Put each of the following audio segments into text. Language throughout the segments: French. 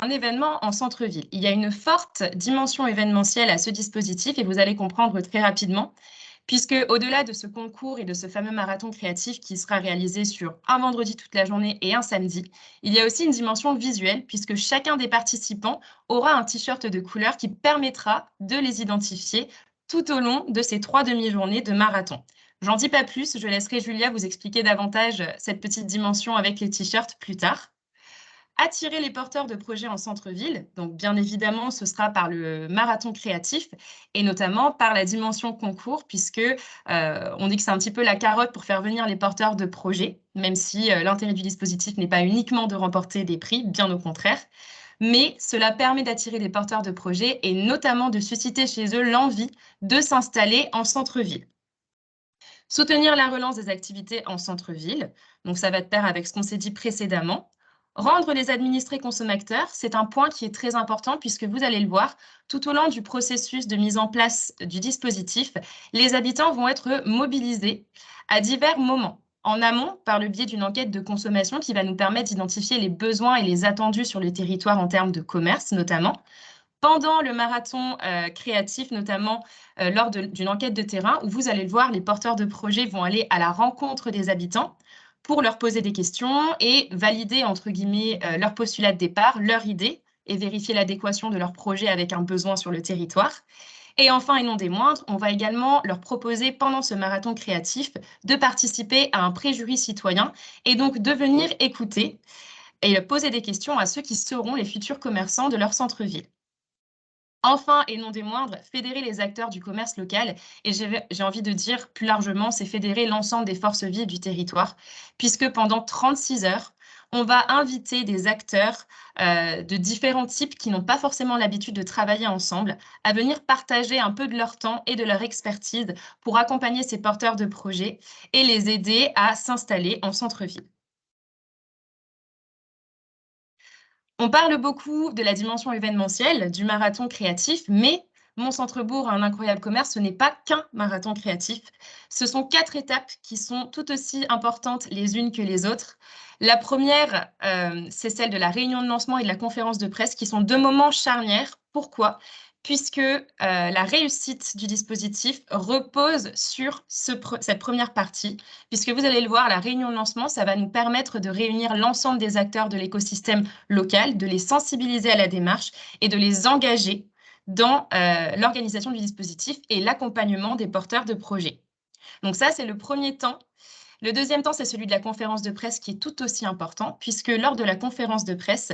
un événement en centre-ville. Il y a une forte dimension événementielle à ce dispositif et vous allez comprendre très rapidement, puisque au-delà de ce concours et de ce fameux marathon créatif qui sera réalisé sur un vendredi toute la journée et un samedi, il y a aussi une dimension visuelle, puisque chacun des participants aura un t-shirt de couleur qui permettra de les identifier tout au long de ces 3 demi-journées de marathon. J'en dis pas plus, je laisserai Julia vous expliquer davantage cette petite dimension avec les t-shirts plus tard. Attirer les porteurs de projets en centre-ville, donc bien évidemment, ce sera par le marathon créatif et notamment par la dimension concours, puisque on dit que c'est un petit peu la carotte pour faire venir les porteurs de projets, même si l'intérêt du dispositif n'est pas uniquement de remporter des prix, bien au contraire. Mais cela permet d'attirer les porteurs de projets et notamment de susciter chez eux l'envie de s'installer en centre-ville. Soutenir la relance des activités en centre-ville, donc ça va de pair avec ce qu'on s'est dit précédemment. Rendre les administrés consommateurs, c'est un point qui est très important puisque vous allez le voir, tout au long du processus de mise en place du dispositif, les habitants vont être mobilisés à divers moments. En amont, par le biais d'une enquête de consommation qui va nous permettre d'identifier les besoins et les attendus sur le territoire en termes de commerce notamment. Pendant le marathon créatif, notamment lors d'une enquête de terrain, où vous allez le voir, les porteurs de projets vont aller à la rencontre des habitants pour leur poser des questions et valider, entre guillemets, leur postulat de départ, leur idée, et vérifier l'adéquation de leur projet avec un besoin sur le territoire. Et enfin, et non des moindres, on va également leur proposer, pendant ce marathon créatif, de participer à un préjury citoyen et donc de venir écouter et poser des questions à ceux qui seront les futurs commerçants de leur centre-ville. Enfin, et non des moindres, fédérer les acteurs du commerce local et j'ai envie de dire plus largement, c'est fédérer l'ensemble des forces vives du territoire, puisque pendant 36 heures, on va inviter des acteurs de différents types qui n'ont pas forcément l'habitude de travailler ensemble à venir partager un peu de leur temps et de leur expertise pour accompagner ces porteurs de projets et les aider à s'installer en centre-ville. On parle beaucoup de la dimension événementielle du marathon créatif, mais Mon Centre-Bourg, un incroyable commerce, ce n'est pas qu'un marathon créatif. Ce sont 4 étapes qui sont tout aussi importantes les unes que les autres. La première, c'est celle de la réunion de lancement et de la conférence de presse, qui sont 2 moments charnières. Pourquoi? Puisque la réussite du dispositif repose sur cette première partie, puisque vous allez le voir, la réunion de lancement, ça va nous permettre de réunir l'ensemble des acteurs de l'écosystème local, de les sensibiliser à la démarche et de les engager dans l'organisation du dispositif et l'accompagnement des porteurs de projets. Donc ça, c'est le premier temps. Le deuxième temps, c'est celui de la conférence de presse qui est tout aussi important, puisque lors de la conférence de presse,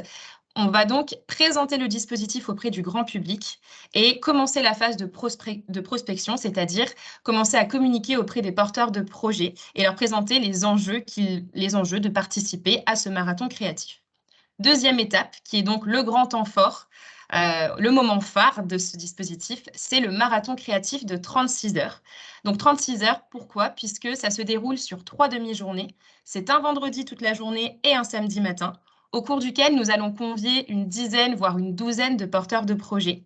on va donc présenter le dispositif auprès du grand public et commencer la phase de prospection, c'est-à-dire commencer à communiquer auprès des porteurs de projets et leur présenter les enjeux de participer à ce marathon créatif. Deuxième étape, qui est donc le grand temps fort, le moment phare de ce dispositif, c'est le marathon créatif de 36 heures. Donc 36 heures, pourquoi? Puisque ça se déroule sur 3 demi-journées. C'est un vendredi toute la journée et un samedi matin, au cours duquel nous allons convier une dizaine, voire une douzaine de porteurs de projets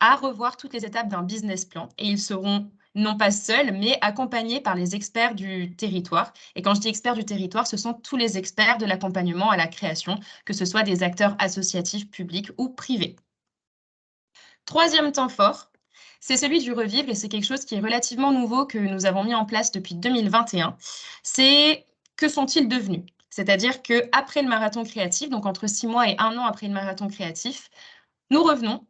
à revoir toutes les étapes d'un business plan. Et ils seront non pas seuls, mais accompagnés par les experts du territoire. Et quand je dis experts du territoire, ce sont tous les experts de l'accompagnement à la création, que ce soit des acteurs associatifs, publics ou privés. Troisième temps fort, c'est celui du revivre et c'est quelque chose qui est relativement nouveau que nous avons mis en place depuis 2021. C'est que sont-ils devenus? C'est-à-dire qu'après le marathon créatif, donc entre 6 mois et 1 an après le marathon créatif, nous revenons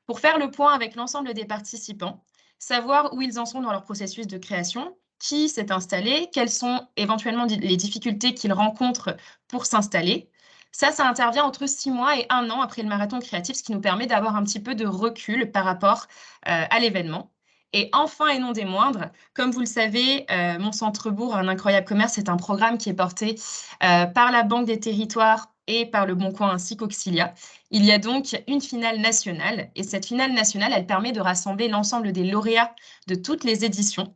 pour faire le point avec l'ensemble des participants, savoir où ils en sont dans leur processus de création, qui s'est installé, quelles sont éventuellement les difficultés qu'ils rencontrent pour s'installer. Ça intervient entre 6 mois et 1 an après le marathon créatif, ce qui nous permet d'avoir un petit peu de recul par rapport à l'événement. Et enfin, et non des moindres, comme vous le savez, Mon Centre-Bourg, un incroyable commerce, c'est un programme qui est porté par la Banque des Territoires et par Le Bon Coin ainsi qu'Auxilia. Il y a donc une finale nationale et cette finale nationale, elle permet de rassembler l'ensemble des lauréats de toutes les éditions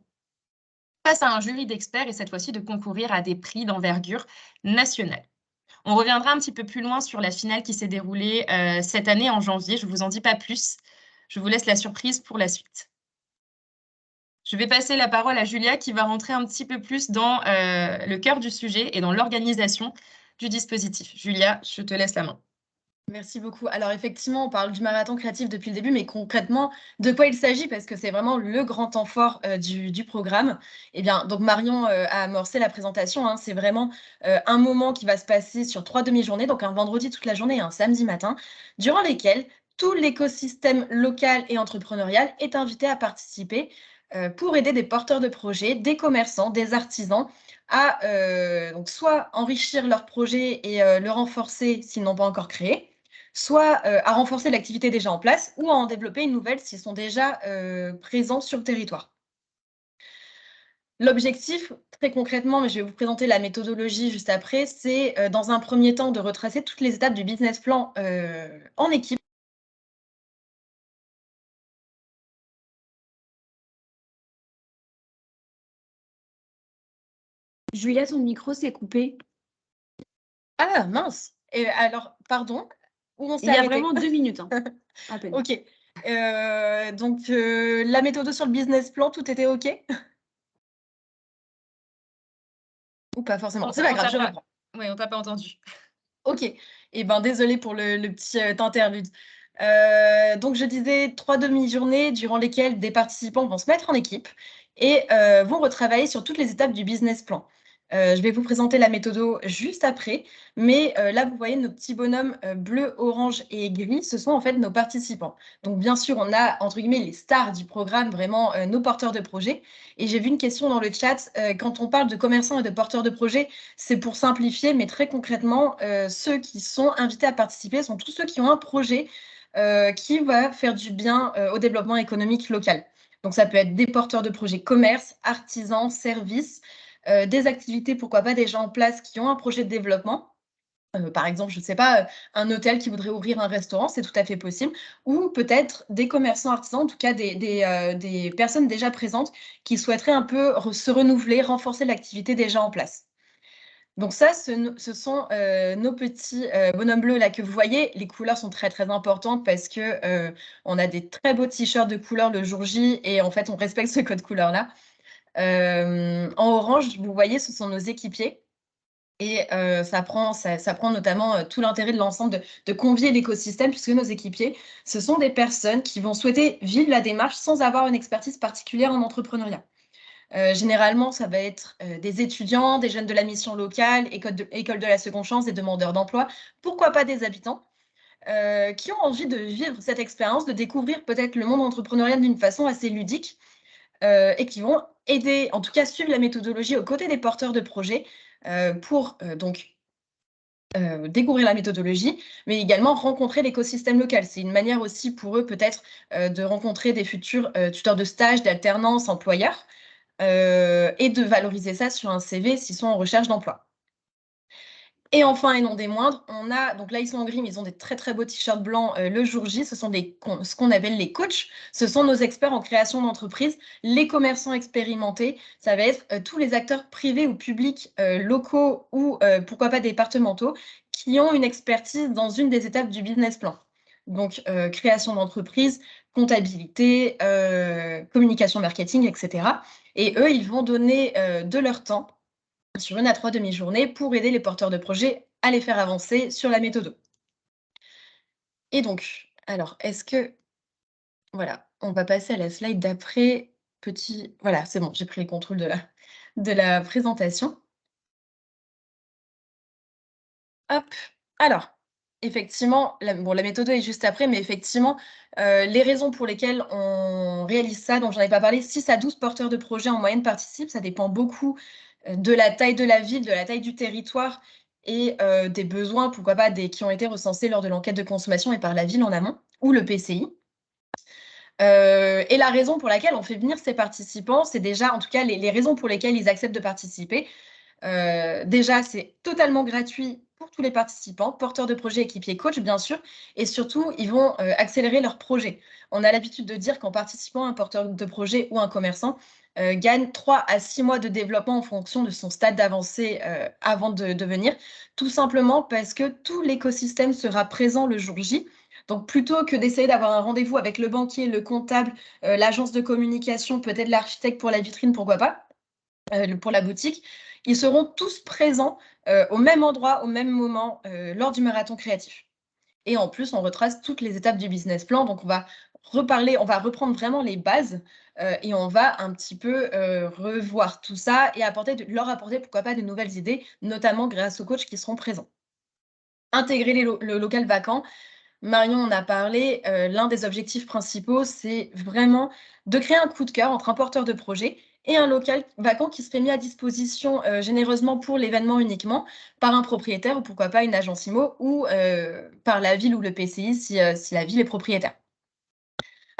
face à un jury d'experts et cette fois-ci de concourir à des prix d'envergure nationale. On reviendra un petit peu plus loin sur la finale qui s'est déroulée cette année en janvier. Je ne vous en dis pas plus. Je vous laisse la surprise pour la suite. Je vais passer la parole à Julia qui va rentrer un petit peu plus dans le cœur du sujet et dans l'organisation du dispositif. Julia, je te laisse la main. Merci beaucoup. Alors effectivement, on parle du marathon créatif depuis le début, mais concrètement, de quoi il s'agit? Parce que c'est vraiment le grand temps fort, du programme. Eh bien, donc Marion, a amorcé la présentation, hein. C'est vraiment, un moment qui va se passer sur 3 demi-journées, donc un vendredi toute la journée et un samedi matin, durant lesquels tout l'écosystème local et entrepreneurial est invité à participer, pour aider des porteurs de projets, des commerçants, des artisans à, donc soit enrichir leur projet et le renforcer s'ils n'ont pas encore créé, soit, à renforcer l'activité déjà en place ou à en développer une nouvelle s'ils sont déjà, présents sur le territoire. L'objectif, très concrètement, mais je vais vous présenter la méthodologie juste après, c'est, dans un premier temps de retracer toutes les étapes du business plan, en équipe. Julia, ton micro s'est coupé. Ah mince! Et alors pardon, où on s'est Il y a arrêté? vraiment 2 minutes, hein, à peine. OK, donc la méthode sur le business plan, tout était OK? Ou pas forcément? C'est pas On grave, t'a je pas reprends. ouais, on t'a pas entendu. OK. Et ben, désolée pour le petit, interlude. Donc je disais 3 demi-journées durant lesquelles des participants vont se mettre en équipe et vont retravailler sur toutes les étapes du business plan. Je vais vous présenter la méthodo juste après, mais là, vous voyez nos petits bonhommes, bleus, orange et gris, ce sont en fait nos participants. Donc bien sûr, on a entre guillemets «les stars» du programme, vraiment, nos porteurs de projets et j'ai vu une question dans le chat, quand on parle de commerçants et de porteurs de projets, c'est pour simplifier, mais très concrètement, ceux qui sont invités à participer sont tous ceux qui ont un projet, qui va faire du bien, au développement économique local. Donc ça peut être des porteurs de projets commerce, artisans, services, des activités, pourquoi pas des gens en place qui ont un projet de développement. Par exemple, je ne sais pas, un hôtel qui voudrait ouvrir un restaurant, c'est tout à fait possible ou peut-être des commerçants artisans, en tout cas des personnes déjà présentes qui souhaiteraient un peu se renouveler, renforcer l'activité déjà en place. Donc ça, ce sont, nos petits, bonhommes bleus là que vous voyez. Les couleurs sont très, très importantes parce que, on a des très beaux t-shirts de couleur le jour J et en fait, on respecte ce code couleur-là. En orange, vous voyez, ce sont nos équipiers et ça prend notamment, tout l'intérêt de l'ensemble de convier l'écosystème puisque nos équipiers, ce sont des personnes qui vont souhaiter vivre la démarche sans avoir une expertise particulière en entrepreneuriat. Généralement, ça va être, des étudiants, des jeunes de la mission locale, école de la seconde chance, des demandeurs d'emploi, pourquoi pas des habitants, qui ont envie de vivre cette expérience, de découvrir peut-être le monde entrepreneurial d'une façon assez ludique, et qui vont aider, en tout cas suivre la méthodologie aux côtés des porteurs de projets, pour, donc découvrir la méthodologie, mais également rencontrer l'écosystème local. C'est une manière aussi pour eux peut-être, de rencontrer des futurs, tuteurs de stage, d'alternance, employeurs, et de valoriser ça sur un CV s'ils sont en recherche d'emploi. Et enfin et non des moindres, on a donc là, ils sont en gris, mais ils ont des très, très beaux t-shirts blancs, le jour J. Ce sont ce qu'on appelle les coachs. Ce sont nos experts en création d'entreprise, les commerçants expérimentés. Ça va être, tous les acteurs privés ou publics, locaux ou, pourquoi pas départementaux, qui ont une expertise dans une des étapes du business plan. Donc, création d'entreprise, comptabilité, communication marketing et cetera et eux, ils vont donner, de leur temps sur 1 à 3 demi-journées pour aider les porteurs de projets à les faire avancer sur la méthode. Et donc, alors, est-ce que voilà, on va passer à la slide d'après. Petit voilà, c'est bon, j'ai pris le contrôle de la présentation. Hop, alors, effectivement, la méthode est juste après, mais effectivement, les raisons pour lesquelles on réalise ça, dont j'en ai pas parlé, 6 à 12 porteurs de projets en moyenne participent. Ça dépend beaucoup, de la taille de la ville, de la taille du territoire et des besoins, pourquoi pas, qui ont été recensés lors de l'enquête de consommation et par la ville en amont ou le PCI. Et la raison pour laquelle on fait venir ces participants, c'est déjà, en tout cas, les raisons pour lesquelles ils acceptent de participer. Déjà, c'est totalement gratuit pour tous les participants, porteurs de projets, équipiers, coachs, bien sûr, et surtout, ils vont, accélérer leur projet. On a l'habitude de dire qu'en participant, un porteur de projet ou un commerçant, gagne 3 à 6 mois de développement en fonction de son stade d'avancée, avant de venir. Tout simplement parce que tout l'écosystème sera présent le jour J. Donc plutôt que d'essayer d'avoir un rendez-vous avec le banquier, le comptable, l'agence de communication, peut-être l'architecte pour la vitrine, pourquoi pas, pour la boutique, ils seront tous présents, au même endroit, au même moment, lors du marathon créatif. Et en plus, on retrace toutes les étapes du business plan. Donc, on va reprendre vraiment les bases et on va un petit peu revoir tout ça et leur apporter, pourquoi pas, de nouvelles idées, notamment grâce aux coachs qui seront présents. Intégrer le local vacant. Marion en a parlé, l'un des objectifs principaux, c'est vraiment de créer un coup de cœur entre un porteur de projet et un local vacant qui serait mis à disposition généreusement pour l'événement uniquement par un propriétaire ou pourquoi pas une agence IMO ou par la ville ou le PCI si la ville est propriétaire.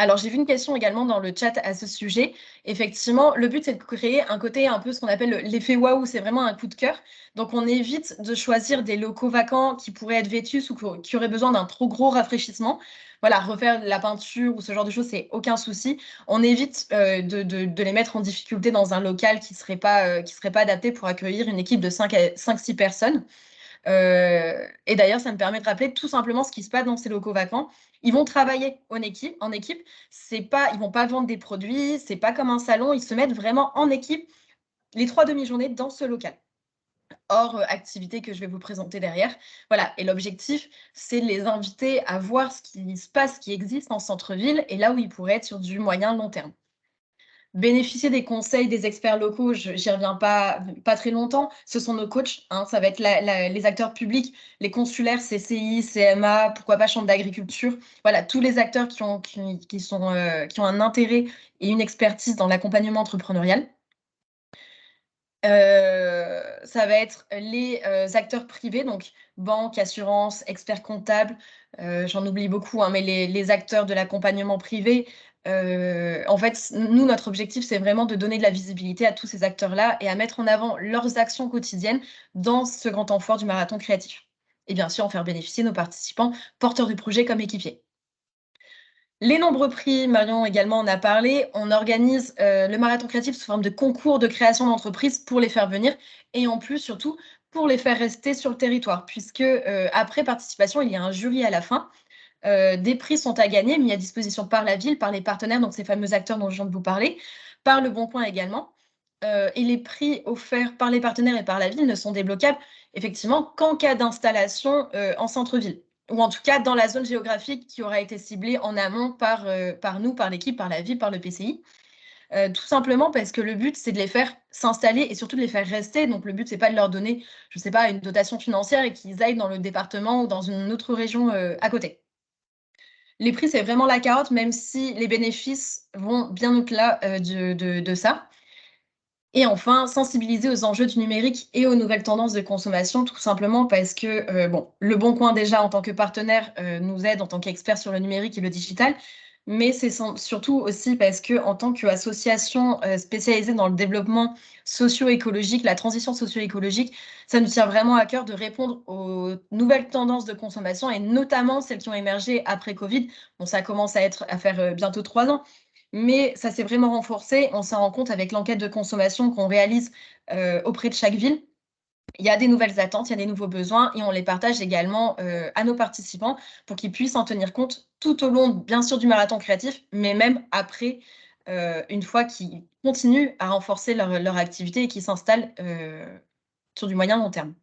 Alors, j'ai vu une question également dans le chat à ce sujet. Effectivement, le but, c'est de créer un côté un peu ce qu'on appelle l'effet waouh, c'est vraiment un coup de cœur. Donc, on évite de choisir des locaux vacants qui pourraient être vétus ou qui auraient besoin d'un trop gros rafraîchissement. Voilà, refaire la peinture ou ce genre de choses, c'est aucun souci. On évite de les mettre en difficulté dans un local qui serait pas adapté pour accueillir une équipe de 5-6 personnes. Et d'ailleurs, ça me permet de rappeler tout simplement ce qui se passe dans ces locaux vacants. Ils vont travailler en équipe. Ils vont pas vendre des produits, c'est pas comme un salon. Ils se mettent vraiment en équipe les 3 demi-journées dans ce local. Hors activité que je vais vous présenter derrière. Voilà. Et l'objectif, c'est de les inviter à voir ce qui se passe, ce qui existe en centre-ville et là où ils pourraient être sur du moyen long terme. Bénéficier des conseils des experts locaux, j'y reviens pas très longtemps. Ce sont nos coachs, hein, ça va être les acteurs publics, les consulaires, CCI, CMA, pourquoi pas Chambre d'agriculture. Voilà, tous les acteurs qui ont un intérêt et une expertise dans l'accompagnement entrepreneurial. Ça va être les acteurs privés, donc banques, assurances, experts comptables, j'en oublie beaucoup, hein, mais les acteurs de l'accompagnement privé. En fait, nous, notre objectif, c'est vraiment de donner de la visibilité à tous ces acteurs-là et à mettre en avant leurs actions quotidiennes dans ce grand temps fort du marathon créatif. Et bien sûr, en faire bénéficier nos participants, porteurs du projet comme équipiers. Les nombreux prix, Marion également en a parlé, on organise le marathon créatif sous forme de concours de création d'entreprise pour les faire venir et en plus, surtout, pour les faire rester sur le territoire, puisque après participation, il y a un jury à la fin. Des prix sont à gagner, mis à disposition par la ville, par les partenaires, donc ces fameux acteurs dont je viens de vous parler, par Le Bon Coin également. Et les prix offerts par les partenaires et par la ville ne sont débloquables effectivement qu'en cas d'installation en centre-ville, ou en tout cas dans la zone géographique qui aura été ciblée en amont par nous, par l'équipe, par la ville, par le PCI. Tout simplement parce que le but, c'est de les faire s'installer et surtout de les faire rester. Donc, le but, c'est pas de leur donner, je sais pas, une dotation financière et qu'ils aillent dans le département ou dans une autre région à côté. Les prix, c'est vraiment la carotte, même si les bénéfices vont bien au-delà de ça. Et enfin, sensibiliser aux enjeux du numérique et aux nouvelles tendances de consommation, tout simplement parce que, Le Bon Coin, déjà, en tant que partenaire, nous aide en tant qu'expert sur le numérique et le digital, mais c'est surtout aussi parce qu'en tant qu'association spécialisée dans le développement socio-écologique, la transition socio-écologique, ça nous tient vraiment à cœur de répondre aux nouvelles tendances de consommation et notamment celles qui ont émergé après Covid. Bon, ça commence à faire bientôt 3 ans, mais ça s'est vraiment renforcé. On s'en rend compte avec l'enquête de consommation qu'on réalise auprès de chaque ville. Il y a des nouvelles attentes, il y a des nouveaux besoins et on les partage également à nos participants pour qu'ils puissent en tenir compte tout au long, bien sûr, du marathon créatif, mais même après, une fois qu'ils continuent à renforcer leur activité et qu'ils s'installent sur du moyen long terme.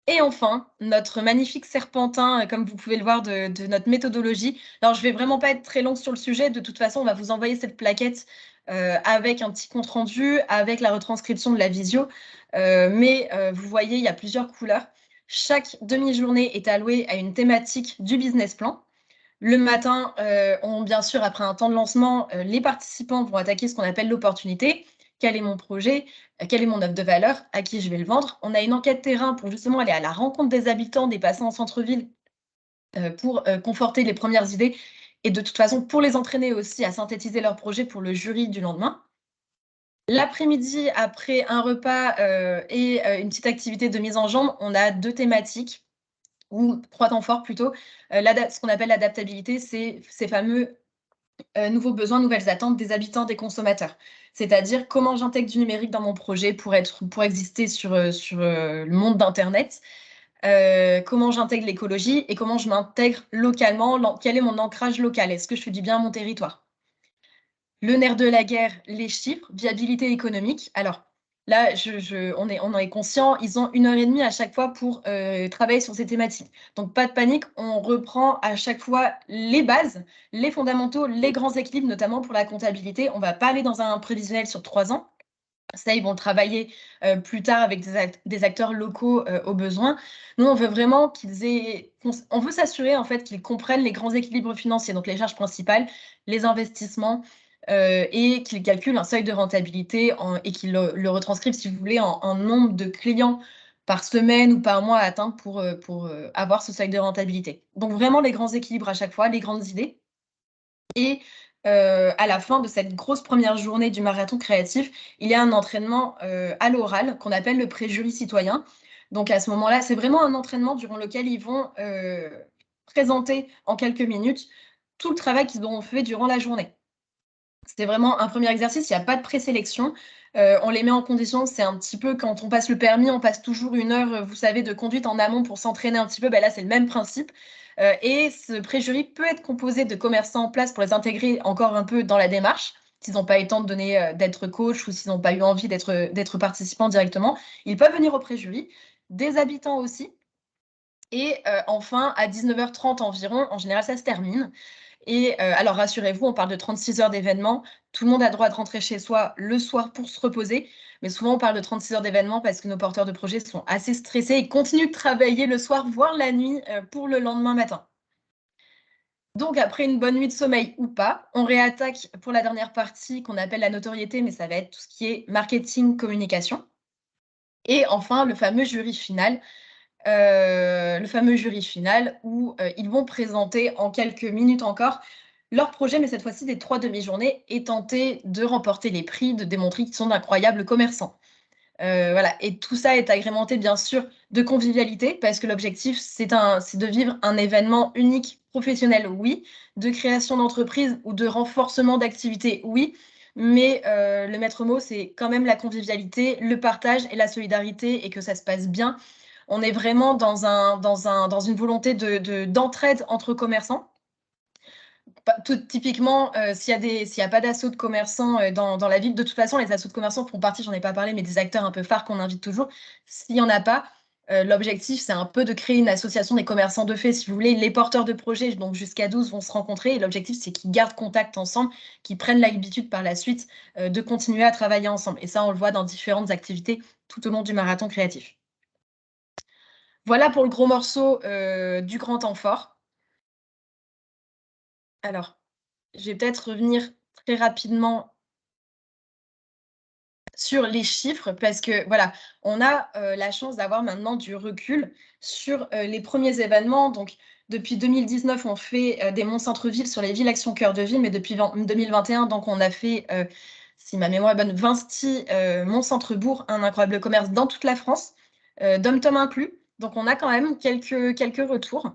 Et enfin, notre magnifique serpentin, comme vous pouvez le voir de notre méthodologie. Alors, je vais vraiment pas être très longue sur le sujet. De toute façon, on va vous envoyer cette plaquette avec un petit compte rendu, avec la retranscription de la visio. Mais vous voyez, il y a plusieurs couleurs. Chaque demi-journée est allouée à une thématique du business plan. Le matin, bien sûr, après un temps de lancement, les participants vont attaquer ce qu'on appelle l'opportunité. Quel est mon projet? Quelle est mon offre de valeur? À qui je vais le vendre? On a une enquête terrain pour justement aller à la rencontre des habitants, des passants en centre-ville, pour conforter les premières idées et de toute façon, pour les entraîner aussi à synthétiser leur projet pour le jury du lendemain. L'après-midi, après un repas et une petite activité de mise en jambe, on a 2 thématiques ou 3 temps forts plutôt. Ce qu'on appelle l'adaptabilité, c'est ces fameux nouveaux besoins, nouvelles attentes des habitants, des consommateurs. C'est-à-dire comment j'intègre du numérique dans mon projet pour exister sur le monde d'internet, comment j'intègre l'écologie et comment je m'intègre localement, quel est mon ancrage local, est-ce que je fais du bien à mon territoire? Le nerf de la guerre, les chiffres, viabilité économique. Alors, là, on en est conscient, ils ont 1h30 à chaque fois pour travailler sur ces thématiques. Donc, pas de panique, on reprend à chaque fois les bases, les fondamentaux, les grands équilibres, notamment pour la comptabilité. On ne va pas aller dans un prévisionnel sur 3 ans. Ça, ils vont le travailler plus tard avec des acteurs locaux au besoin. Nous, on veut vraiment on veut s'assurer en fait qu'ils comprennent les grands équilibres financiers, donc les charges principales, les investissements, et qu'ils calculent un seuil de rentabilité et qu'ils le retranscrivent, si vous voulez, en nombre de clients par semaine ou par mois à atteindre pour avoir ce seuil de rentabilité. Donc vraiment les grands équilibres à chaque fois, les grandes idées. Et à la fin de cette grosse première journée du marathon créatif, il y a un entraînement à l'oral qu'on appelle le préjury citoyen. Donc à ce moment-là, c'est vraiment un entraînement durant lequel ils vont présenter en quelques minutes tout le travail qu'ils auront fait durant la journée. C'est vraiment un premier exercice, il n'y a pas de présélection. On les met en condition, c'est un petit peu quand on passe le permis, on passe toujours 1 heure, vous savez, de conduite en amont pour s'entraîner un petit peu. Ben là, c'est le même principe. Et ce préjury peut être composé de commerçants en place pour les intégrer encore un peu dans la démarche. S'ils n'ont pas eu le temps de d'être coach ou s'ils n'ont pas eu envie d'être participants directement, ils peuvent venir au préjury. Des habitants aussi. Et enfin, à 19h30 environ, en général, ça se termine. Et alors rassurez-vous, on parle de 36 heures d'événement. Tout le monde a droit de rentrer chez soi le soir pour se reposer. Mais souvent, on parle de 36 heures d'événement parce que nos porteurs de projets sont assez stressés et continuent de travailler le soir, voire la nuit, pour le lendemain matin. Donc, après une bonne nuit de sommeil ou pas, on réattaque pour la dernière partie qu'on appelle la notoriété, mais ça va être tout ce qui est marketing, communication. Et enfin, le fameux jury final où ils vont présenter en quelques minutes encore leur projet, mais cette fois-ci des 3 demi-journées, et tenter de remporter les prix, de démontrer qu'ils sont d'incroyables commerçants. Voilà. Et tout ça est agrémenté, bien sûr, de convivialité, parce que l'objectif, c'est de vivre un événement unique, professionnel, oui, de création d'entreprise ou de renforcement d'activité, oui, mais le maître mot, c'est quand même la convivialité, le partage et la solidarité, et que ça se passe bien. On est vraiment dans une volonté d'entraide entre commerçants. Typiquement, s'il y a pas d'assaut de commerçants dans la ville, de toute façon, les assauts de commerçants font partie, j'en ai pas parlé, mais des acteurs un peu phares qu'on invite toujours. S'il y en a pas, l'objectif, c'est un peu de créer une association des commerçants de fait, si vous voulez. Les porteurs de projets, donc jusqu'à 12, vont se rencontrer. Et l'objectif, c'est qu'ils gardent contact ensemble, qu'ils prennent l'habitude par la suite de continuer à travailler ensemble. Et ça, on le voit dans différentes activités tout au long du marathon créatif. Voilà pour le gros morceau du grand temps fort. Alors, je vais peut-être revenir très rapidement sur les chiffres parce que voilà, on a la chance d'avoir maintenant du recul sur les premiers événements. Donc, depuis 2019, on fait des Mont-Centre-Ville sur les villes Action Cœur de Ville, mais depuis 2021, donc on a fait, si ma mémoire est bonne, 20 stis Mont-Centre-Bourg, un incroyable commerce dans toute la France, DOM-TOM inclus. Donc, on a quand même quelques retours.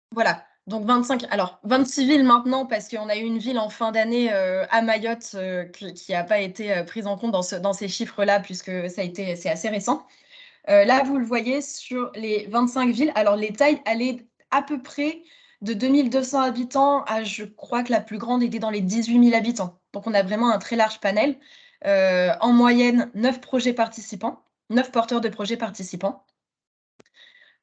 Voilà, donc 26 villes maintenant, parce qu'on a eu une ville en fin d'année à Mayotte qui n'a pas été prise en compte dans ces chiffres-là, puisque c'est assez récent. Là, vous le voyez sur les 25 villes. Alors, les tailles allaient à peu près de 2200 habitants à, je crois que la plus grande était dans les 18 000 habitants. Donc, on a vraiment un très large panel. En moyenne, 9 projets participants, 9 porteurs de projets participants.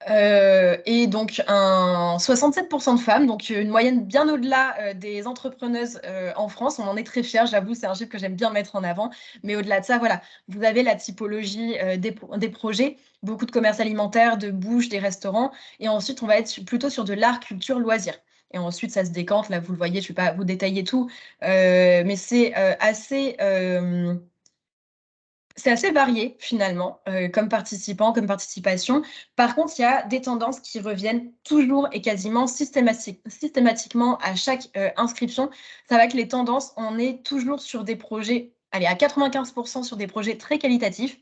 Et donc 67% de femmes, donc une moyenne bien au-delà des entrepreneuses en France. On en est très fiers, j'avoue, c'est un chiffre que j'aime bien mettre en avant. Mais au-delà de ça, voilà, vous avez la typologie des projets, beaucoup de commerce alimentaire, de bouche, des restaurants. Et ensuite, on va être plutôt sur de l'art, culture, loisirs. Et ensuite, ça se décante. Là, vous le voyez, je ne vais pas vous détailler tout, mais c'est assez varié finalement, comme participants, comme participation. Par contre, il y a des tendances qui reviennent toujours et quasiment systématiquement à chaque inscription. Ça va que les tendances, on est toujours sur des projets, allez, à 95% sur des projets très qualitatifs.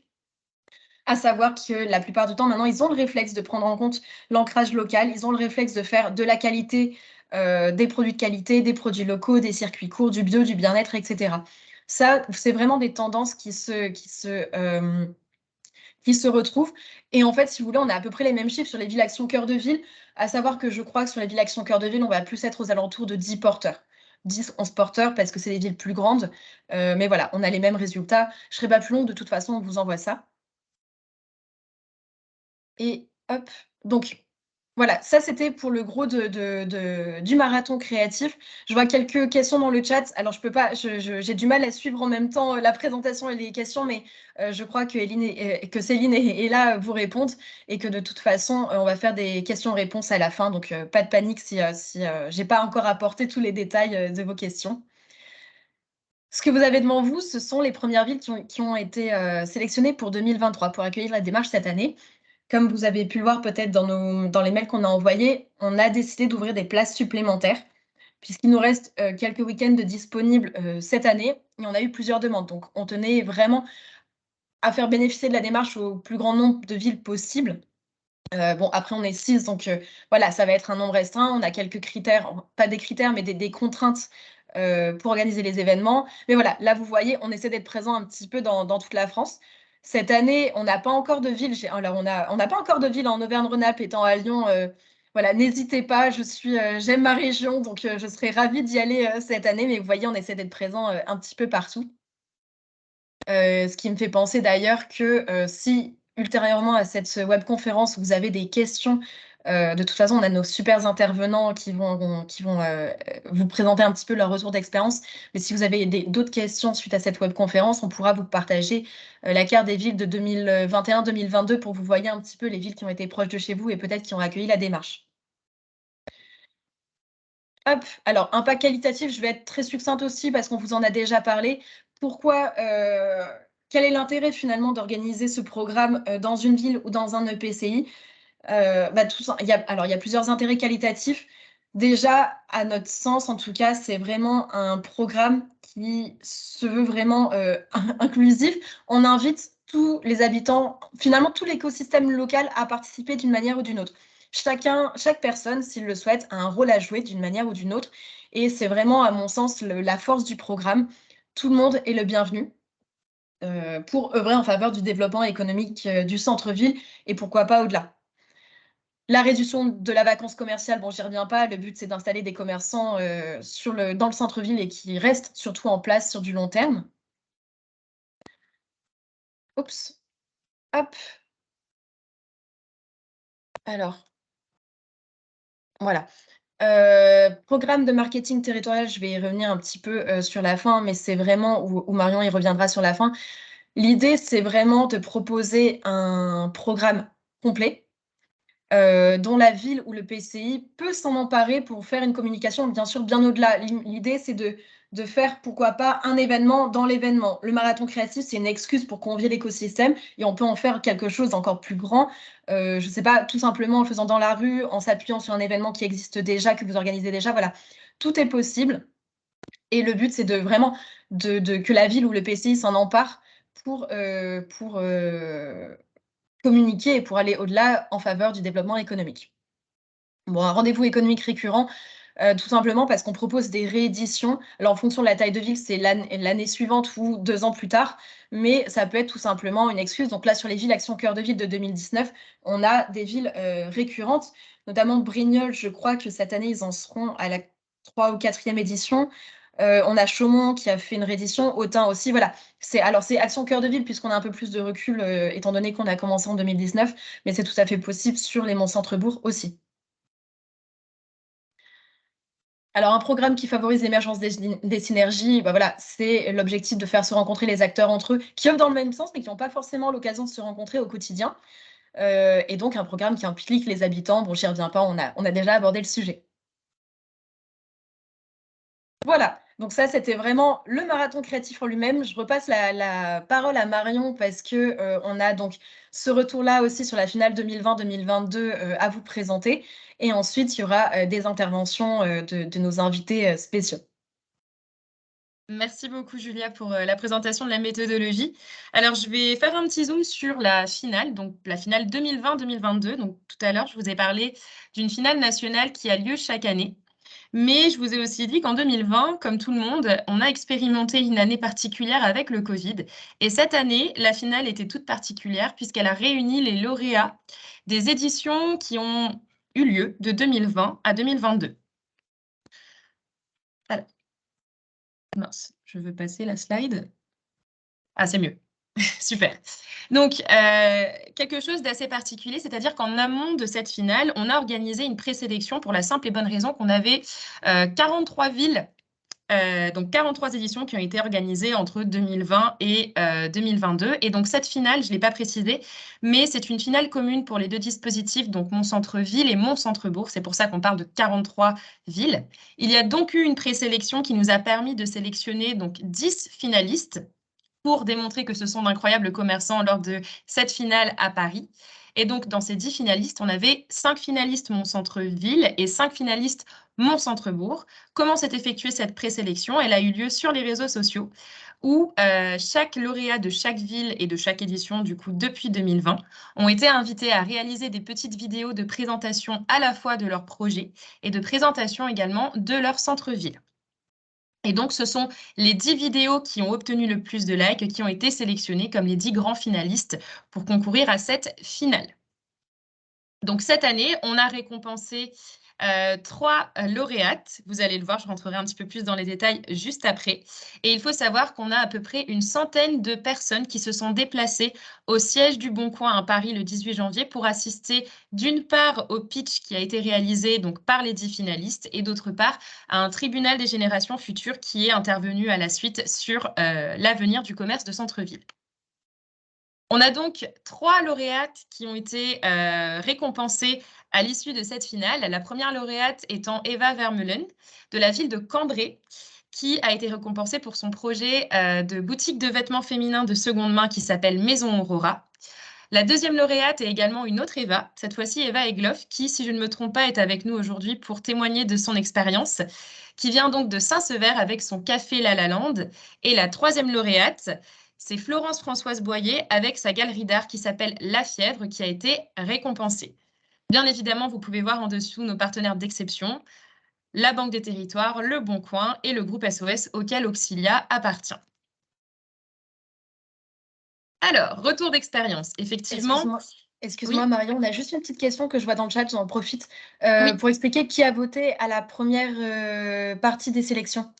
À savoir que la plupart du temps, maintenant, ils ont le réflexe de prendre en compte l'ancrage local, ils ont le réflexe de faire de la qualité, des produits de qualité, des produits locaux, des circuits courts, du bio, du bien-être, etc. Ça, c'est vraiment des tendances qui se retrouvent. Et en fait, si vous voulez, on a à peu près les mêmes chiffres sur les villes Action Cœur de Ville, à savoir que je crois que sur les villes Action Cœur de Ville, on va plus être aux alentours de 10 porteurs. 10, 11 porteurs parce que c'est des villes plus grandes. Mais voilà, on a les mêmes résultats. Je ne serai pas plus longue, de toute façon, on vous envoie ça. Et hop, donc voilà, ça c'était pour le gros du marathon créatif. Je vois quelques questions dans le chat. Alors je peux pas, j'ai du mal à suivre en même temps la présentation et les questions, mais je crois que Céline est là vous répondre et que de toute façon on va faire des questions-réponses à la fin. Donc pas de panique si j'ai pas encore apporté tous les détails de vos questions. Ce que vous avez devant vous, ce sont les premières villes qui ont été sélectionnées pour 2023 pour accueillir la démarche cette année. Comme vous avez pu le voir peut-être dans les mails qu'on a envoyés, on a décidé d'ouvrir des places supplémentaires puisqu'il nous reste quelques week-ends de disponibles cette année et on a eu plusieurs demandes. Donc, on tenait vraiment à faire bénéficier de la démarche au plus grand nombre de villes possible. Bon, après, on est 6, donc voilà, ça va être un nombre restreint. On a quelques critères, pas des critères, mais des contraintes pour organiser les événements. Mais voilà, là, vous voyez, on essaie d'être présent un petit peu dans toute la France. Cette année, on n'a pas encore de ville. Alors, on n'a pas encore de ville en Auvergne-Rhône-Alpes, étant à Lyon. Voilà, n'hésitez pas, j'aime ma région, donc je serais ravie d'y aller cette année. Mais vous voyez, on essaie d'être présent un petit peu partout. Ce qui me fait penser d'ailleurs que si ultérieurement à cette webconférence, vous avez des questions, de toute façon, on a nos super intervenants qui vont vous présenter un petit peu leur retour d'expérience. Mais si vous avez d'autres questions suite à cette webconférence, on pourra vous partager la carte des villes de 2021-2022 pour que vous voyez un petit peu les villes qui ont été proches de chez vous et peut-être qui ont accueilli la démarche. Hop, alors impact qualitatif, je vais être très succincte aussi parce qu'on vous en a déjà parlé. Pourquoi, quel est l'intérêt finalement d'organiser ce programme dans une ville ou dans un EPCI? Il y a plusieurs intérêts qualitatifs. Déjà, à notre sens, en tout cas, c'est vraiment un programme qui se veut vraiment inclusif. On invite tous les habitants, finalement tout l'écosystème local à participer d'une manière ou d'une autre. Chaque personne, s'il le souhaite, a un rôle à jouer d'une manière ou d'une autre. Et c'est vraiment, à mon sens, la force du programme. Tout le monde est le bienvenu pour œuvrer en faveur du développement économique du centre-ville et pourquoi pas au-delà. La réduction de la vacance commerciale, bon, j'y reviens pas. Le but, c'est d'installer des commerçants dans le centre-ville et qui restent surtout en place sur du long terme. Oups. Hop. Alors, voilà. Programme de marketing territorial, je vais y revenir un petit peu sur la fin, mais c'est vraiment où Marion y reviendra sur la fin. L'idée, c'est vraiment de proposer un programme complet dont la ville ou le PCI peut s'en emparer pour faire une communication, bien sûr, bien au-delà. L'idée, c'est de faire, pourquoi pas, un événement dans l'événement. Le marathon créatif, c'est une excuse pour convier l'écosystème et on peut en faire quelque chose d'encore plus grand. Je ne sais pas, tout simplement en le faisant dans la rue, en s'appuyant sur un événement qui existe déjà, que vous organisez déjà. Voilà, tout est possible. Et le but, c'est de vraiment que la ville ou le PCI s'en empare pour communiquer et pour aller au-delà en faveur du développement économique. Bon, un rendez-vous économique récurrent, tout simplement parce qu'on propose des rééditions. Alors, en fonction de la taille de ville, c'est l'année suivante ou 2 ans plus tard, mais ça peut être tout simplement une excuse. Donc là, sur les villes Action Cœur de Ville de 2019, on a des villes récurrentes, notamment Brignoles. Je crois que cette année, ils en seront à la 3e ou 4e édition. On a Chaumont qui a fait une réédition, Autun aussi. Voilà. C'est Action Cœur de Ville, puisqu'on a un peu plus de recul, étant donné qu'on a commencé en 2019, mais c'est tout à fait possible sur les Mont-Centrebourg aussi. Alors, un programme qui favorise l'émergence des synergies, voilà, c'est l'objectif de faire se rencontrer les acteurs entre eux, qui œuvrent dans le même sens, mais qui n'ont pas forcément l'occasion de se rencontrer au quotidien. Et donc, un programme qui implique les habitants. Bon, j'y reviens pas, on a déjà abordé le sujet. Voilà, donc ça, c'était vraiment le marathon créatif en lui-même. Je repasse la parole à Marion parce qu'on a donc ce retour-là aussi sur la finale 2020-2022 à vous présenter. Et ensuite, il y aura des interventions de nos invités spéciaux. Merci beaucoup, Julia, pour la présentation de la méthodologie. Alors, je vais faire un petit zoom sur la finale, donc la finale 2020-2022. Donc, tout à l'heure, je vous ai parlé d'une finale nationale qui a lieu chaque année. Mais je vous ai aussi dit qu'en 2020, comme tout le monde, on a expérimenté une année particulière avec le Covid. Et cette année, la finale était toute particulière puisqu'elle a réuni les lauréats des éditions qui ont eu lieu de 2020 à 2022. Mince, je veux passer la slide. Ah, c'est mieux. Super. Donc, quelque chose d'assez particulier, c'est-à-dire qu'en amont de cette finale, on a organisé une présélection pour la simple et bonne raison qu'on avait 43 villes, donc 43 éditions qui ont été organisées entre 2020 et 2022. Et donc, cette finale, je ne l'ai pas précisé, mais c'est une finale commune pour les deux dispositifs, donc Mon Centre-Ville et Mon Centre-Bourg. C'est pour ça qu'on parle de 43 villes. Il y a donc eu une présélection qui nous a permis de sélectionner donc 10 finalistes pour démontrer que ce sont d'incroyables commerçants lors de cette finale à Paris. Et donc, dans ces 10 finalistes, on avait 5 finalistes Mon Centre-Ville et 5 finalistes Mon Centre-Bourg. Comment s'est effectuée cette présélection? Elle a eu lieu sur les réseaux sociaux où chaque lauréat de chaque ville et de chaque édition, du coup, depuis 2020, ont été invités à réaliser des petites vidéos de présentation à la fois de leur projet et de présentation également de leur centre-ville. Et donc, ce sont les 10 vidéos qui ont obtenu le plus de likes qui ont été sélectionnées comme les 10 grands finalistes pour concourir à cette finale. Donc, cette année, on a récompensé 3 lauréates. Vous allez le voir, je rentrerai un petit peu plus dans les détails juste après. Et il faut savoir qu'on a à peu près une centaine de personnes qui se sont déplacées au siège du Bon Coin à Paris le 18 janvier pour assister d'une part au pitch qui a été réalisé donc, par les 10 finalistes et d'autre part à un tribunal des générations futures qui est intervenu à la suite sur l'avenir du commerce de centre-ville. On a donc 3 lauréates qui ont été récompensées à l'issue de cette finale. La première lauréate étant Eva Vermeulen de la ville de Cambrai, qui a été récompensée pour son projet de boutique de vêtements féminins de seconde main qui s'appelle Maison Aurora. La deuxième lauréate est également une autre Eva, cette fois-ci Eva Egloff, qui, si je ne me trompe pas, est avec nous aujourd'hui pour témoigner de son expérience, qui vient donc de Saint-Sever avec son café La Land. Et la troisième lauréate, c'est Florence Françoise Boyer avec sa galerie d'art qui s'appelle La Fièvre, qui a été récompensée. Bien évidemment, vous pouvez voir en dessous nos partenaires d'exception, la Banque des Territoires, Le Bon Coin et le groupe SOS auquel Auxilia appartient. Alors, retour d'expérience, effectivement. Excuse-moi, oui. Marion, on a juste une petite question que je vois dans le chat, j'en profite, Oui. pour expliquer qui a voté à la première partie des sélections.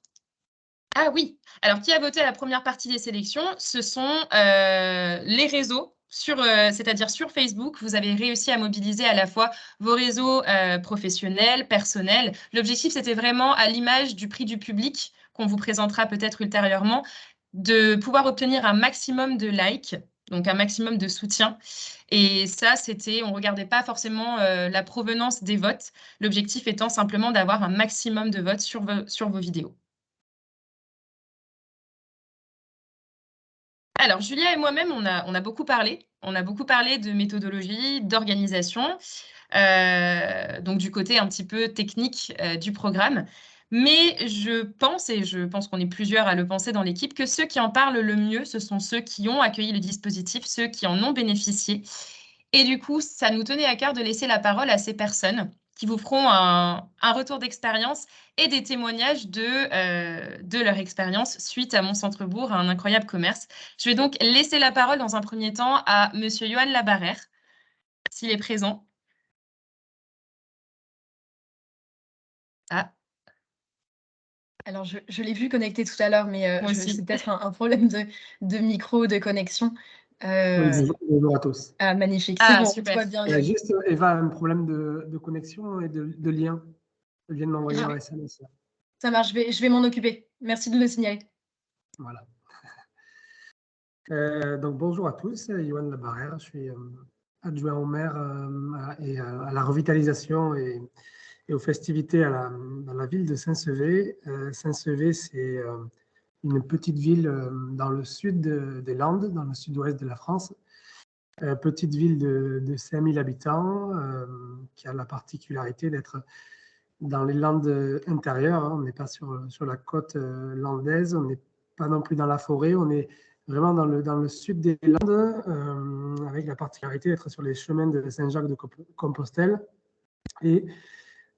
Ah oui, alors qui a voté à la première partie des sélections? Ce sont les réseaux, c'est-à-dire sur Facebook. Vous avez réussi à mobiliser à la fois vos réseaux professionnels, personnels. L'objectif, c'était vraiment, à l'image du prix du public, qu'on vous présentera peut-être ultérieurement, de pouvoir obtenir un maximum de likes, donc un maximum de soutien. Et ça, on ne regardait pas forcément la provenance des votes, l'objectif étant simplement d'avoir un maximum de votes sur vos vidéos. Alors, Julia et moi-même, on a beaucoup parlé. On a beaucoup parlé de méthodologie, d'organisation, donc du côté un petit peu technique du programme. Mais je pense, et je pense qu'on est plusieurs à le penser dans l'équipe, que ceux qui en parlent le mieux, ce sont ceux qui ont accueilli le dispositif, ceux qui en ont bénéficié. Et du coup, ça nous tenait à cœur de laisser la parole à ces personnes qui vous feront un retour d'expérience et des témoignages de leur expérience suite à Mon Centre-Bourg, un incroyable commerce. Je vais donc laisser la parole dans un premier temps à Monsieur Johan Labarrère, s'il est présent. Ah. Alors, je l'ai vu connecté tout à l'heure, mais c'est peut-être un problème de micro, de connexion. Oui, bonjour à tous. Ah, magnifique, c'est bon, super. tout va bien. Juste, Eva a un problème de connexion et de lien. Elle vient de m'envoyer un SMS. Ça marche, je vais m'en occuper. Merci de le signaler. Voilà. Donc, bonjour à tous, Johan Labarrère, je suis adjoint au maire et à la revitalisation et aux festivités dans la ville de Saint-Sever. Saint-Sever, c'est une petite ville dans le sud des Landes, dans le sud-ouest de la France. Petite ville de 5000 habitants qui a la particularité d'être dans les Landes intérieures. Hein. On n'est pas sur la côte landaise, on n'est pas non plus dans la forêt, on est vraiment dans le sud des Landes, avec la particularité d'être sur les chemins de Saint-Jacques-de-Compostelle et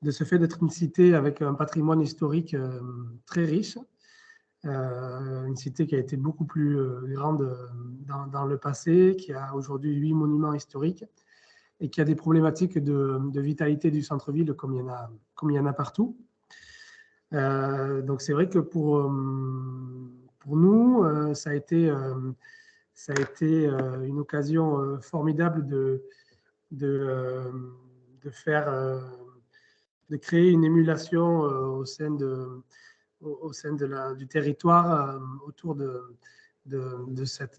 de ce fait d'être une cité avec un patrimoine historique très riche. Une cité qui a été beaucoup plus grande dans le passé, qui a aujourd'hui 8 monuments historiques et qui a des problématiques de vitalité du centre-ville comme il y en a partout. Donc c'est vrai que pour nous, ça a été une occasion formidable de créer une émulation au sein du territoire autour de